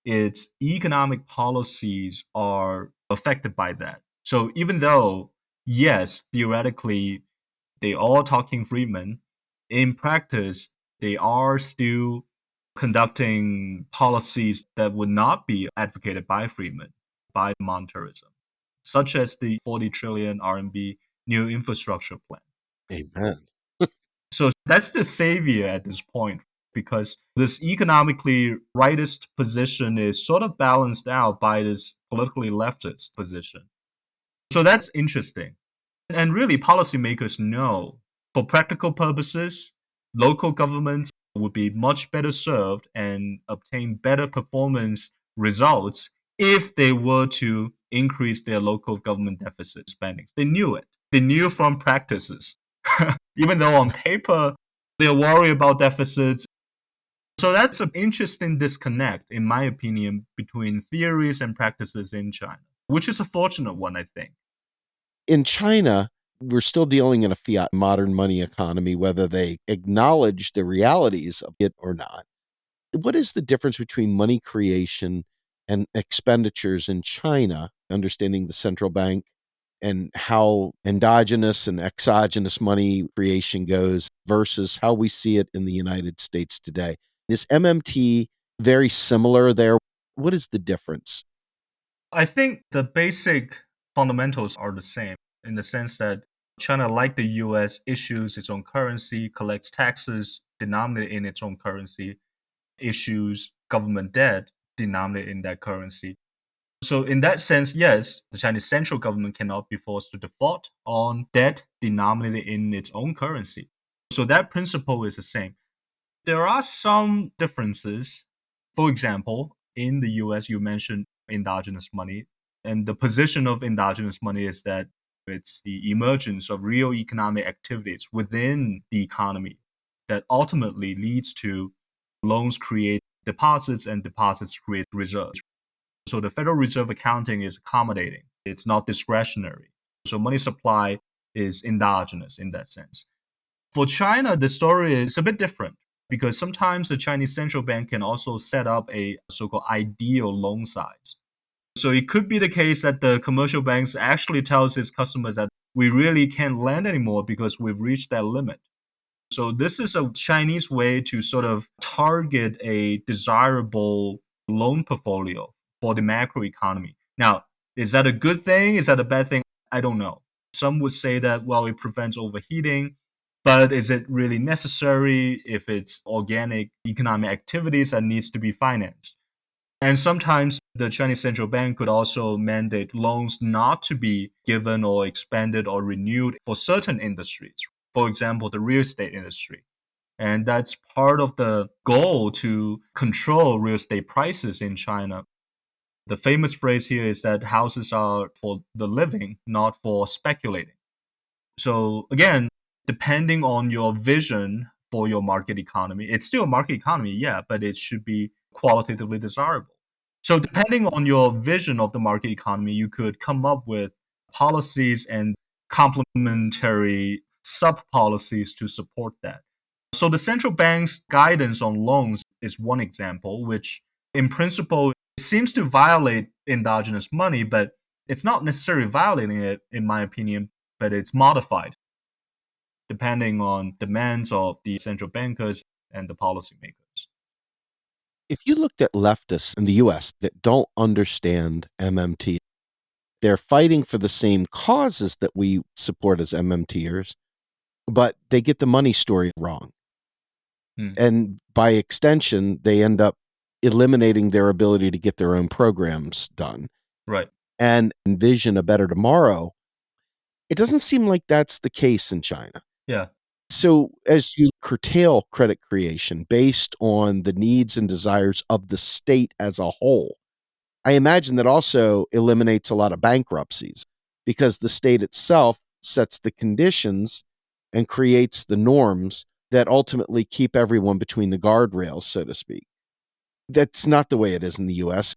its economic policies are affected by that. So even though, yes, theoretically, they are talking Friedman, in practice, they are still conducting policies that would not be advocated by Friedman, by monetarism, such as the 40 trillion RMB new infrastructure plan. Amen. So that's the savior at this point. because this economically rightist position is sort of balanced out by this politically leftist position. So that's interesting. And really, policymakers know for practical purposes, local governments would be much better served and obtain better performance results if they were to increase their local government deficit spending. They knew it. They knew from practices. Even though on paper they're worried about deficits. So that's an interesting disconnect, in my opinion, between theories and practices in China, which is a fortunate one, I think. In China, we're still dealing in a fiat modern money economy, whether they acknowledge the realities of it or not. What is the difference between money creation and expenditures in China, understanding the central bank and how endogenous and exogenous money creation goes versus how we see it in the United States today? Is MMT very similar there? What is the difference? I think the basic fundamentals are the same in the sense that China, like the US, issues its own currency, collects taxes denominated in its own currency, issues government debt denominated in that currency. So, in that sense, yes, the Chinese central government cannot be forced to default on debt denominated in its own currency. So, that principle is the same. There are some differences. For example, in the US, you mentioned endogenous money. And the position of endogenous money is that it's the emergence of real economic activities within the economy that ultimately leads to loans create deposits and deposits create reserves. So the Federal Reserve accounting is accommodating, it's not discretionary. So money supply is endogenous in that sense. For China, the story is a bit different because sometimes the Chinese central bank can also set up a so called ideal loan size. So it could be the case that the commercial banks actually tells its customers that we really can't lend anymore because we've reached that limit. So this is a Chinese way to sort of target a desirable loan portfolio for the macro economy. Now, is that a good thing? Is that a bad thing? I don't know. Some would say that, well, it prevents overheating, but is it really necessary if it's organic economic activities that needs to be financed? And sometimes the Chinese central bank could also mandate loans not to be given or expanded or renewed for certain industries. For example, the real estate industry. And that's part of the goal to control real estate prices in China. The famous phrase here is that houses are for the living, not for speculating. So again, depending on your vision for your market economy, it's still a market economy, yeah, but it should be qualitatively desirable. So depending on your vision of the market economy, you could come up with policies and complementary sub policies to support that. So the central bank's guidance on loans is one example, which in principle seems to violate endogenous money, but it's not necessarily violating it, in my opinion, but it's modified depending on demands of the central bankers and the policymakers. If you looked at leftists in the US that don't understand MMT, they're fighting for the same causes that we support as MMTers, but they get the money story wrong. Hmm. And by extension, they end up eliminating their ability to get their own programs done Right. and envision a better tomorrow. It doesn't seem like that's the case in China. Yeah. So, as you curtail credit creation based on the needs and desires of the state as a whole, I imagine that also eliminates a lot of bankruptcies because the state itself sets the conditions and creates the norms that ultimately keep everyone between the guardrails, so to speak. That's not the way it is in the US.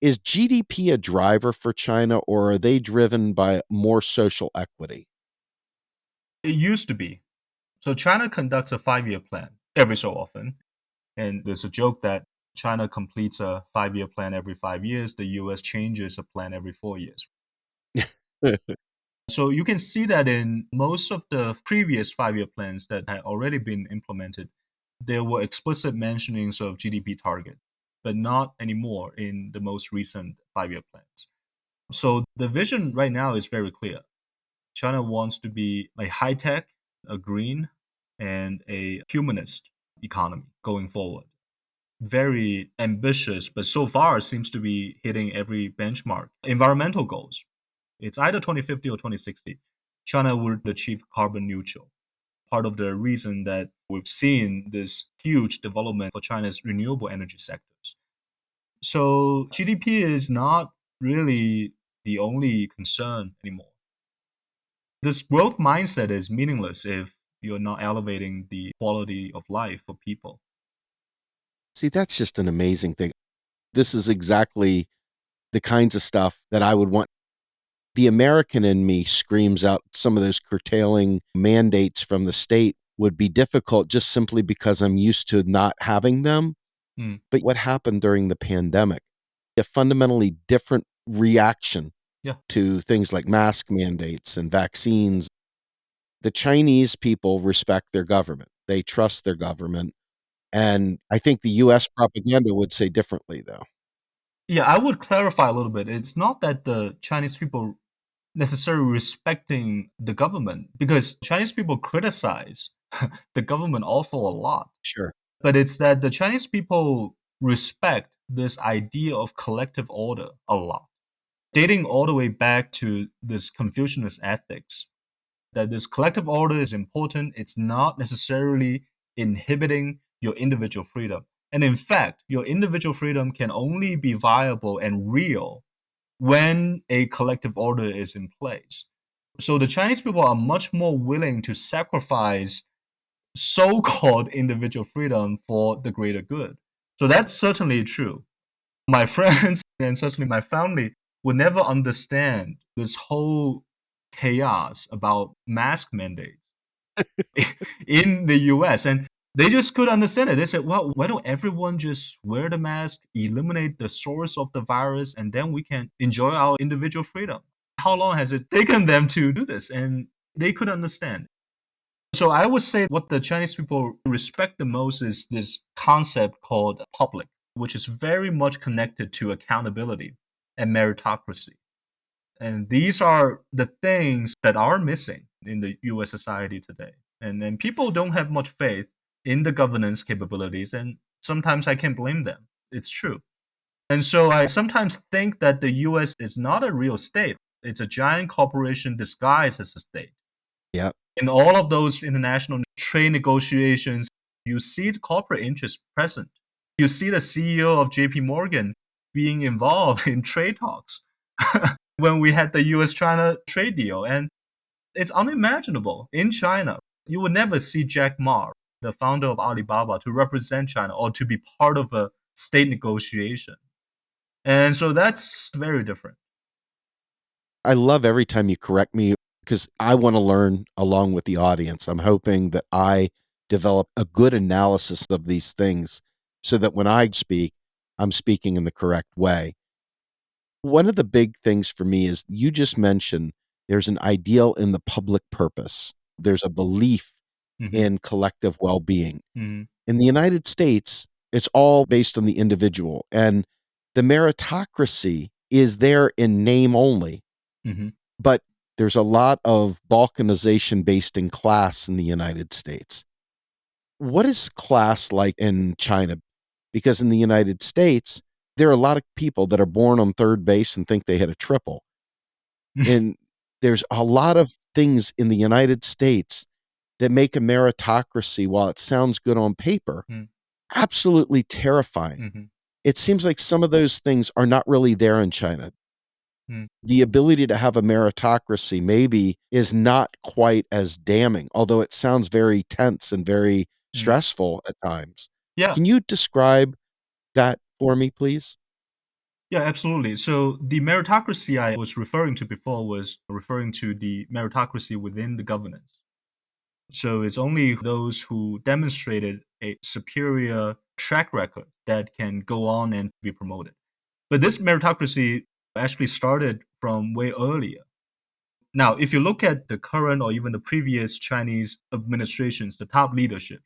Is GDP a driver for China, or are they driven by more social equity? It used to be. So China conducts a 5-year plan every so often. And there's a joke that China completes a 5-year plan every 5 years. The US changes a plan every 4 years. So you can see that in most of the previous 5-year plans that had already been implemented, there were explicit mentionings of GDP target, but not anymore in the most recent 5-year plans. So the vision right now is very clear. China wants to be a high tech, a green, and a humanist economy going forward. Very ambitious, but so far seems to be hitting every benchmark. Environmental goals. It's either 2050 or 2060. China would achieve carbon neutral. Part of the reason that we've seen this huge development for China's renewable energy sectors. So GDP is not really the only concern anymore. This growth mindset is meaningless if you're not elevating the quality of life for people. See, that's just an amazing thing. This is exactly the kinds of stuff that I would want. The American in me screams out some of those curtailing mandates from the state would be difficult just simply because I'm used to not having them. But what happened during the pandemic? A fundamentally different reaction to things like mask mandates and vaccines. The Chinese people respect their government. They trust their government. And I think the US propaganda would say differently, though. Yeah, I would clarify a little bit. It's not that the Chinese people necessarily respecting the government, because Chinese people criticize the government awful a lot. Sure. But it's that the Chinese people respect this idea of collective order a lot, dating all the way back to this Confucianist ethics, that this collective order is important. It's not necessarily inhibiting your individual freedom. And in fact, your individual freedom can only be viable and real when a collective order is in place. So the Chinese people are much more willing to sacrifice so-called individual freedom for the greater good. So that's certainly true. My friends and certainly my family would never understand this whole chaos about mask mandates in the US. And they just couldn't understand it. They said, well, why don't everyone just wear the mask, eliminate the source of the virus, and then we can enjoy our individual freedom? How long has it taken them to do this? And they couldn't understand. So I would say what the Chinese people respect the most is this concept called public, which is very much connected to accountability and meritocracy. And these are the things that are missing in the US society today. And people don't have much faith in the governance capabilities, and sometimes I can't blame them. It's true. And so I sometimes think that the US is not a real state. It's a giant corporation disguised as a state. Yeah. In all of those international trade negotiations, you see the corporate interest present. You see the CEO of JP Morgan being involved in trade talks when we had the US-China trade deal. And it's unimaginable. In China, you would never see Jack Ma, the founder of Alibaba, to represent China or to be part of a state negotiation. And so that's very different. I love every time you correct me because I want to learn along with the audience. I'm hoping that I develop a good analysis of these things so that when I speak, I'm speaking in the correct way. One of the big things for me is you just mentioned there's an ideal in the public purpose. There's a belief in collective well-being. In the United States, it's all based on the individual. And the meritocracy is there in name only. But there's a lot of balkanization based in class in the United States. What is class like in China? Because in the United States, there are a lot of people that are born on third base and think they hit a triple. And there's a lot of things in the United States that make a meritocracy, while it sounds good on paper, absolutely terrifying. It seems like some of those things are not really there in China. The ability to have a meritocracy maybe is not quite as damning, although it sounds very tense and very stressful at times. Yeah. Can you describe that for me, please? Yeah, absolutely. So the meritocracy I was referring to before was referring to the meritocracy within the governance. So it's only those who demonstrated a superior track record that can go on and be promoted. But this meritocracy actually started from way earlier. Now, if you look at the current or even the previous Chinese administrations, the top leadership,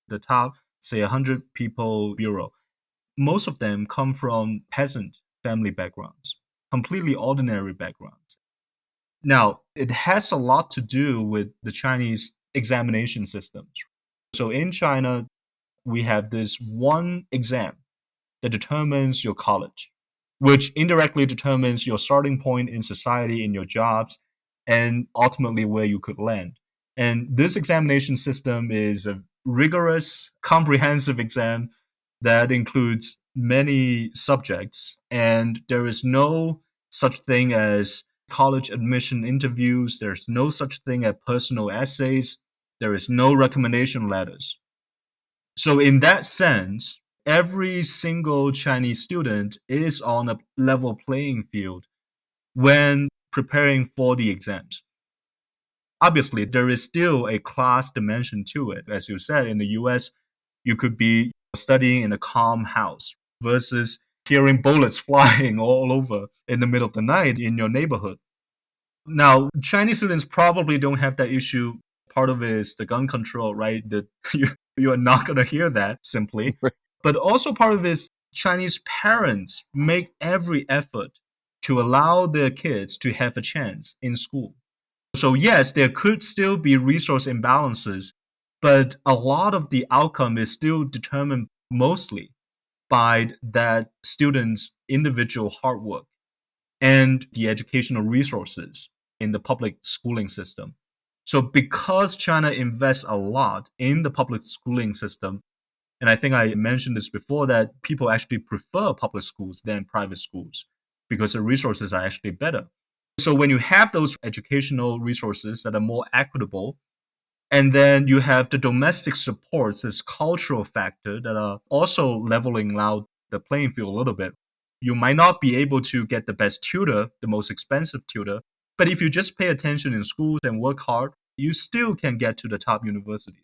the top, say, 100 people bureau, most of them come from peasant family backgrounds, completely ordinary backgrounds. Now, it has a lot to do with the Chinese examination systems. So in China, we have this one exam that determines your college, which indirectly determines your starting point in society, in your jobs, and ultimately where you could land. And this examination system is a rigorous, comprehensive exam that includes many subjects, and there is no such thing as college admission interviews, there's no such thing as personal essays, there is no recommendation letters. So, in that sense, every single Chinese student is on a level playing field when preparing for the exams. Obviously, there is still a class dimension to it. As you said, in the US, you could be studying in a calm house versus hearing bullets flying all over in the middle of the night in your neighborhood. Now, Chinese students probably don't have that issue. Part of it is the gun control, right? That you are not going to hear that simply. But also part of it is Chinese parents make every effort to allow their kids to have a chance in school. So yes, there could still be resource imbalances, but a lot of the outcome is still determined mostly by that student's individual hard work and the educational resources in the public schooling system. So because China invests a lot in the public schooling system, and I think I mentioned this before, that people actually prefer public schools than private schools because the resources are actually better. So when you have those educational resources that are more equitable, and then you have the domestic supports, this cultural factor that are also leveling out the playing field a little bit. You might not be able to get the best tutor, the most expensive tutor, but if you just pay attention in schools and work hard, you still can get to the top universities.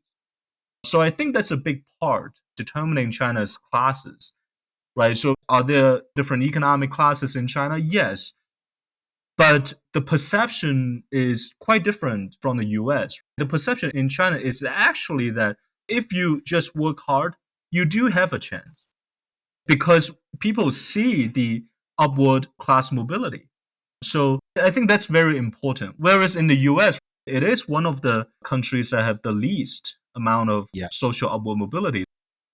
So I think that's a big part determining China's classes, right? So are there different economic classes in China? Yes. But the perception is quite different from the US. The perception in China is actually that if you just work hard, you do have a chance because people see the upward class mobility. So I think that's very important. Whereas in the US, it is one of the countries that have the least amount of Yes. social upward mobility.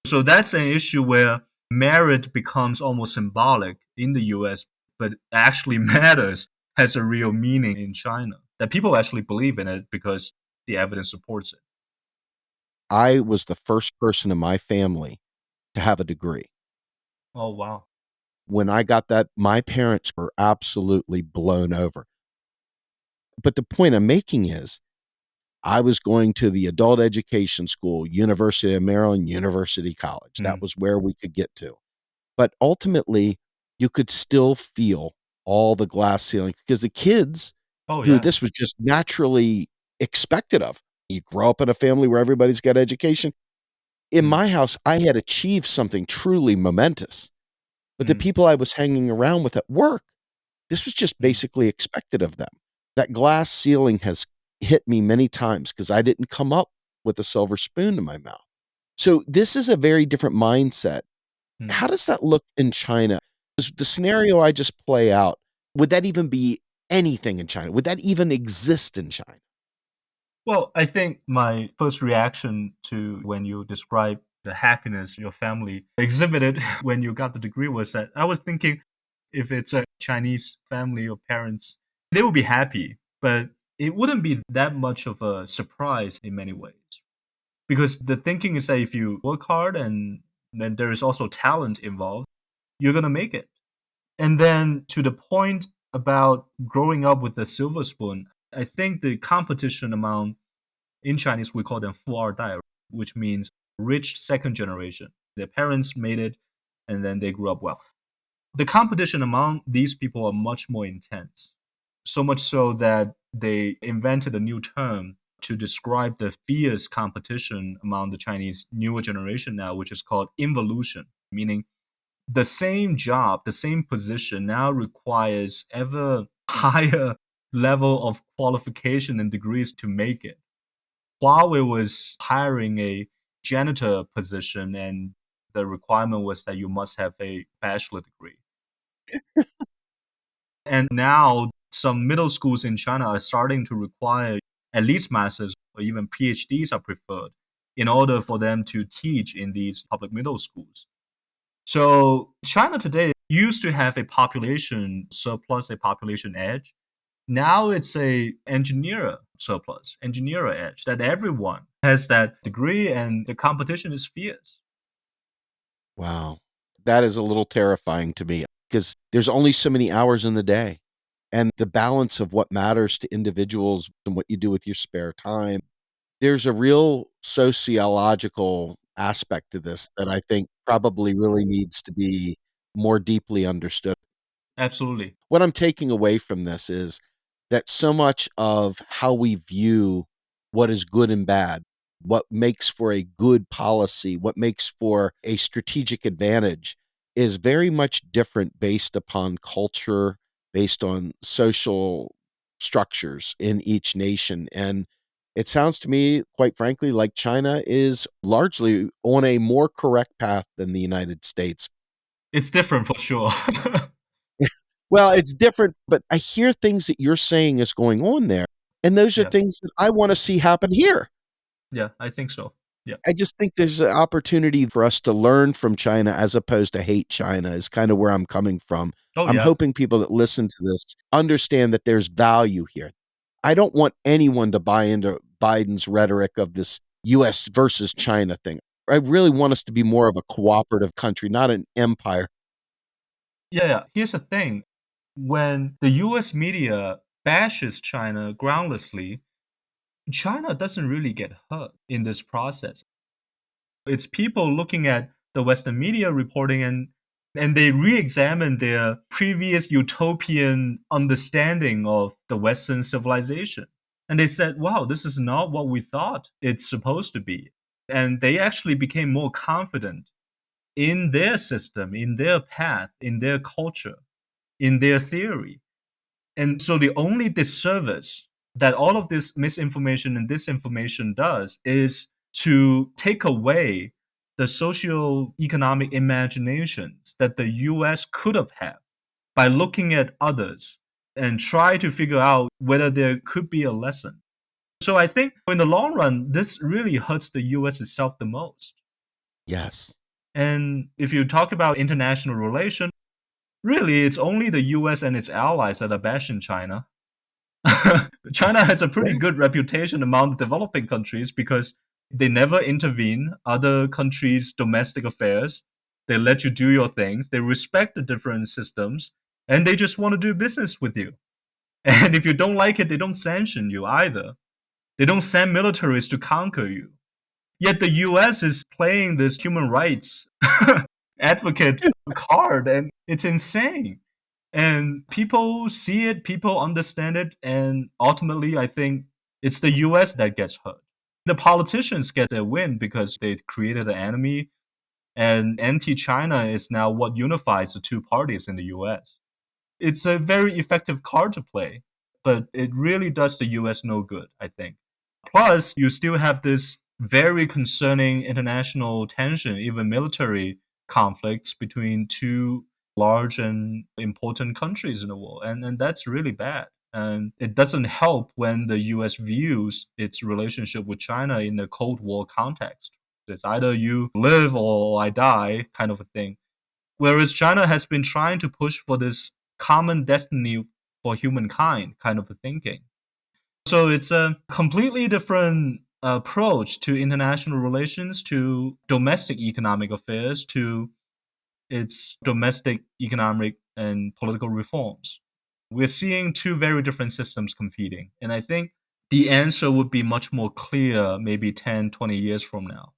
So that's an issue where merit becomes almost symbolic in the US, but actually matters, has a real meaning in China. That people actually believe in it because the evidence supports it. I was the first person in my family to have a degree. Oh, wow. When I got that, my parents were absolutely blown over. But the point I'm making is I was going to the adult education school, University of Maryland, University College. That was where we could get to. But ultimately, you could still feel all the glass ceiling because the kids Oh, who yeah. this was just naturally expected of. You grow up in a family where everybody's got education. In my house, I had achieved something truly momentous. But the people I was hanging around with at work, this was just basically expected of them. That glass ceiling has hit me many times because I didn't come up with a silver spoon in my mouth. So this is a very different mindset. How does that look in China? Does the scenario I just play out, would that even be anything in China? Would that even exist in China? Well, I think my first reaction to when you describe the happiness your family exhibited when you got the degree was that I was thinking if it's a Chinese family or parents, they would be happy, but it wouldn't be that much of a surprise in many ways. Because the thinking is that if you work hard and then there is also talent involved, you're going to make it. And then to the point about growing up with the silver spoon, I think the competition among, in Chinese, we call them 富二代, which means rich second generation. Their parents made it and then they grew up well. The competition among these people are much more intense. So much so that they invented a new term to describe the fierce competition among the Chinese newer generation now, which is called involution, meaning the same job, the same position now requires ever higher level of qualification and degrees to make it. Huawei was hiring a janitor position, and the requirement was that you must have a bachelor degree. And now some middle schools in China are starting to require at least masters or even PhDs are preferred. in order for them to teach in these public middle schools. So China today used to have a population surplus, a population edge. Now it's a engineer surplus, engineer edge, that everyone has that degree and the competition is fierce. Wow. That is a little terrifying to me because there's only so many hours in the day. And the balance of what matters to individuals and what you do with your spare time. There's a real sociological aspect to this that I think probably really needs to be more deeply understood. Absolutely. What I'm taking away from this is that so much of how we view what is good and bad, what makes for a good policy, what makes for a strategic advantage is very much different based upon culture, based on social structures in each nation. And it sounds to me, quite frankly, like China is largely on a more correct path than the United States. It's different for sure. Well, it's different, but I hear things that you're saying is going on there, and those are Yeah. things that I wanna see happen here. Yeah, I think so. Yeah. I just think there's an opportunity for us to learn from China as opposed to hate China is kinda where I'm coming from. Oh, I'm yeah. hoping people that listen to this understand that there's value here. I don't want anyone to buy into Biden's rhetoric of this US versus China thing. I really want us to be more of a cooperative country, not an empire. Yeah. Here's the thing. When the US media bashes China groundlessly, China doesn't really get hurt in this process. It's people looking at the Western media reporting and they re-examine their previous utopian understanding of the Western civilization. And they said, wow, this is not what we thought it's supposed to be. And they actually became more confident in their system, in their path, in their culture, in their theory. And so the only disservice that all of this misinformation and disinformation does is to take away the socio-economic imaginations that the US could have had by looking at others and try to figure out whether there could be a lesson. So I think in the long run, this really hurts the US itself the most. Yes. And if you talk about international relations, really it's only the US and its allies that are bashing China. China has a pretty Yeah. good reputation among the developing countries because they never intervene other countries' domestic affairs. They let you do your things. They respect the different systems, and they just want to do business with you. And if you don't like it, they don't sanction you either. They don't send militaries to conquer you. Yet the US is playing this human rights advocate card, and it's insane. And people see it, people understand it, and ultimately, I think it's the US that gets hurt. The politicians get their win because they created an enemy, and anti China is now what unifies the two parties in the US. It's a very effective card to play, but it really does the US no good, I think. Plus, you still have this very concerning international tension, even military conflicts between two large and important countries in the world. And that's really bad. And it doesn't help when the US views its relationship with China in a Cold War context. It's either you live or I die kind of a thing. Whereas China has been trying to push for this common destiny for humankind kind of a thinking. So it's a completely different approach to international relations, to domestic economic affairs, to its domestic economic and political reforms. We're seeing two very different systems competing. And I think the answer would be much more clear maybe 10, 20 years from now.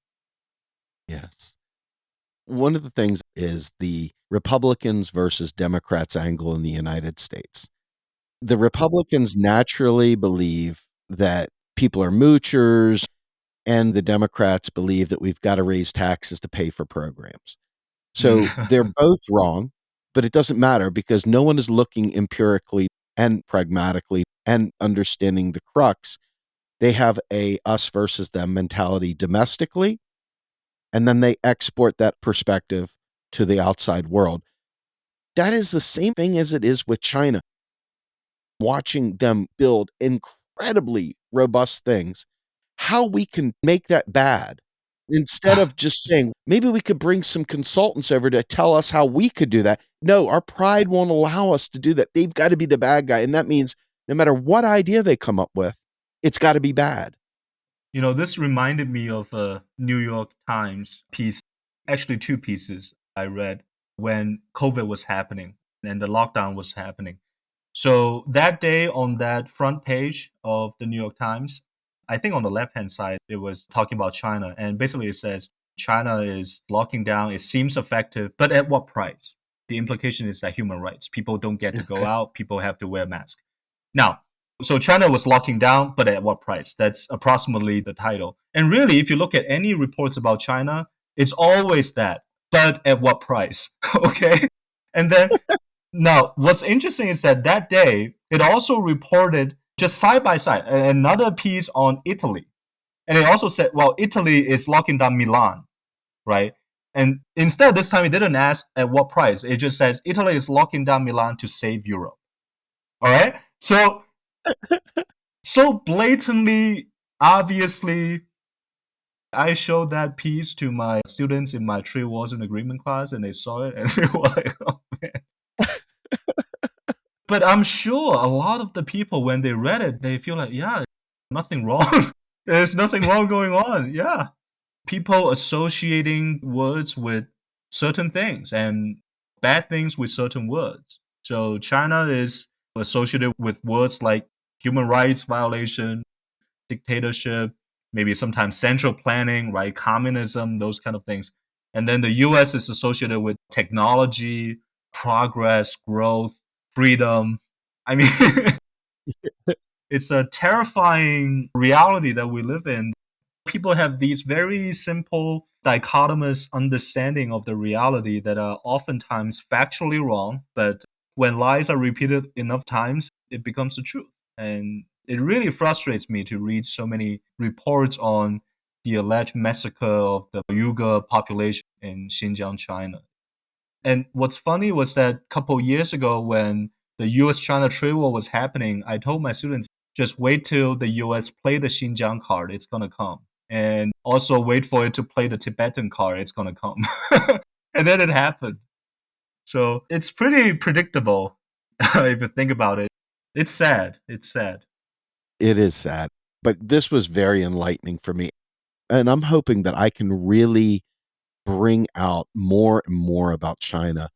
Yes. One of the things is the Republicans versus Democrats angle in the United States. The Republicans naturally believe that people are moochers, and the Democrats believe that we've got to raise taxes to pay for programs. So they're both wrong, but it doesn't matter because no one is looking empirically and pragmatically and understanding the crux. They have a us versus them mentality domestically, and then they export that perspective to the outside world. That is the same thing as it is with China. Watching them build incredibly robust things, how we can make that bad Instead of just saying, maybe we could bring some consultants over to tell us how we could do that. No, our pride won't allow us to do that. They've got to be the bad guy. And that means no matter what idea they come up with, it's got to be bad. This reminded me of a New York Times piece, actually two pieces I read when COVID was happening and the lockdown was happening. So that day on that front page of the New York Times, I think on the left-hand side, it was talking about China. And basically it says China is locking down. It seems effective, but at what price? The implication is that human rights. People don't get to go out. People have to wear masks. Now, so China was locking down, but at what price? That's approximately the title. And really, if you look at any reports about China, it's always that, but at what price? Okay. And then now, what's interesting is that day, it also reported just side by side another piece on Italy. And it also said, well, Italy is locking down Milan, right? And instead, this time it didn't ask at what price. It just says Italy is locking down Milan to save Europe. All right? So blatantly, obviously, I showed that piece to my students in my Trade Wars and Agreement class, and they saw it, and they were like, oh, man. But I'm sure a lot of the people, when they read it, they feel like, yeah, nothing wrong. There's nothing wrong going on. Yeah. People associating words with certain things and bad things with certain words. So China is associated with words like human rights violation, dictatorship, maybe sometimes central planning, right? Communism, those kind of things. And then the US is associated with technology, progress, growth, freedom. I mean, it's a terrifying reality that we live in. People have these very simple, dichotomous understanding of the reality that are oftentimes factually wrong, but when lies are repeated enough times, it becomes the truth. And it really frustrates me to read so many reports on the alleged massacre of the Uyghur population in Xinjiang, China. And what's funny was that a couple years ago when the US-China trade war was happening, I told my students, just wait till the US play the Xinjiang card, it's going to come. And also wait for it to play the Tibetan card, it's going to come. And then it happened. So it's pretty predictable if you think about it. It's sad. It's sad. It is sad. But this was very enlightening for me. And I'm hoping that I can really bring out more and more about China.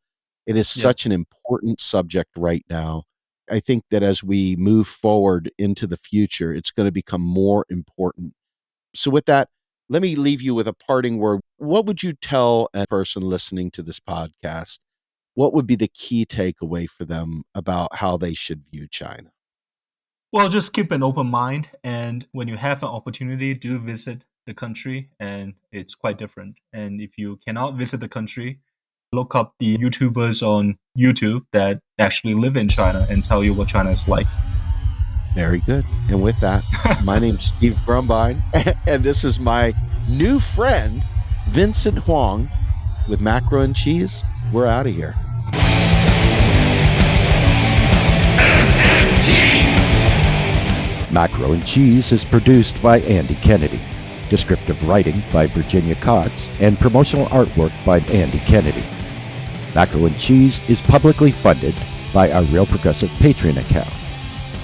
It is such an important subject right now. I think that as we move forward into the future, it's going to become more important. So with that, let me leave you with a parting word. What would you tell a person listening to this podcast? What would be the key takeaway for them about how they should view China? Well, just keep an open mind. And when you have an opportunity, do visit the country. And it's quite different. And if you cannot visit the country, look up the YouTubers on YouTube that actually live in China and tell you what China is like. Very good. And with that, my name's Steve Grumbine, and this is my new friend, Vincent Huang, with Macro and Cheese. We're out of here. Macro and Cheese is produced by Andy Kennedy. Descriptive writing by Virginia Cox and promotional artwork by Andy Kennedy. Macro and Cheese is publicly funded by our Real Progressive Patreon account.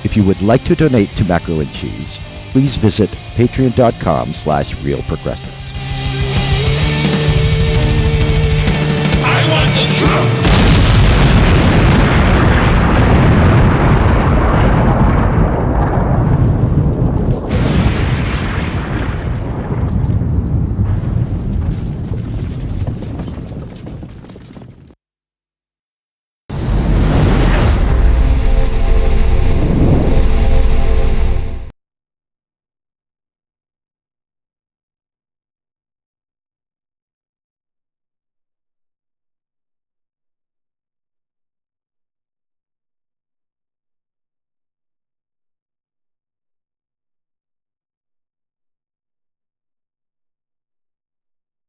If you would like to donate to Macro and Cheese, please visit patreon.com/realprogressives. I want the truth.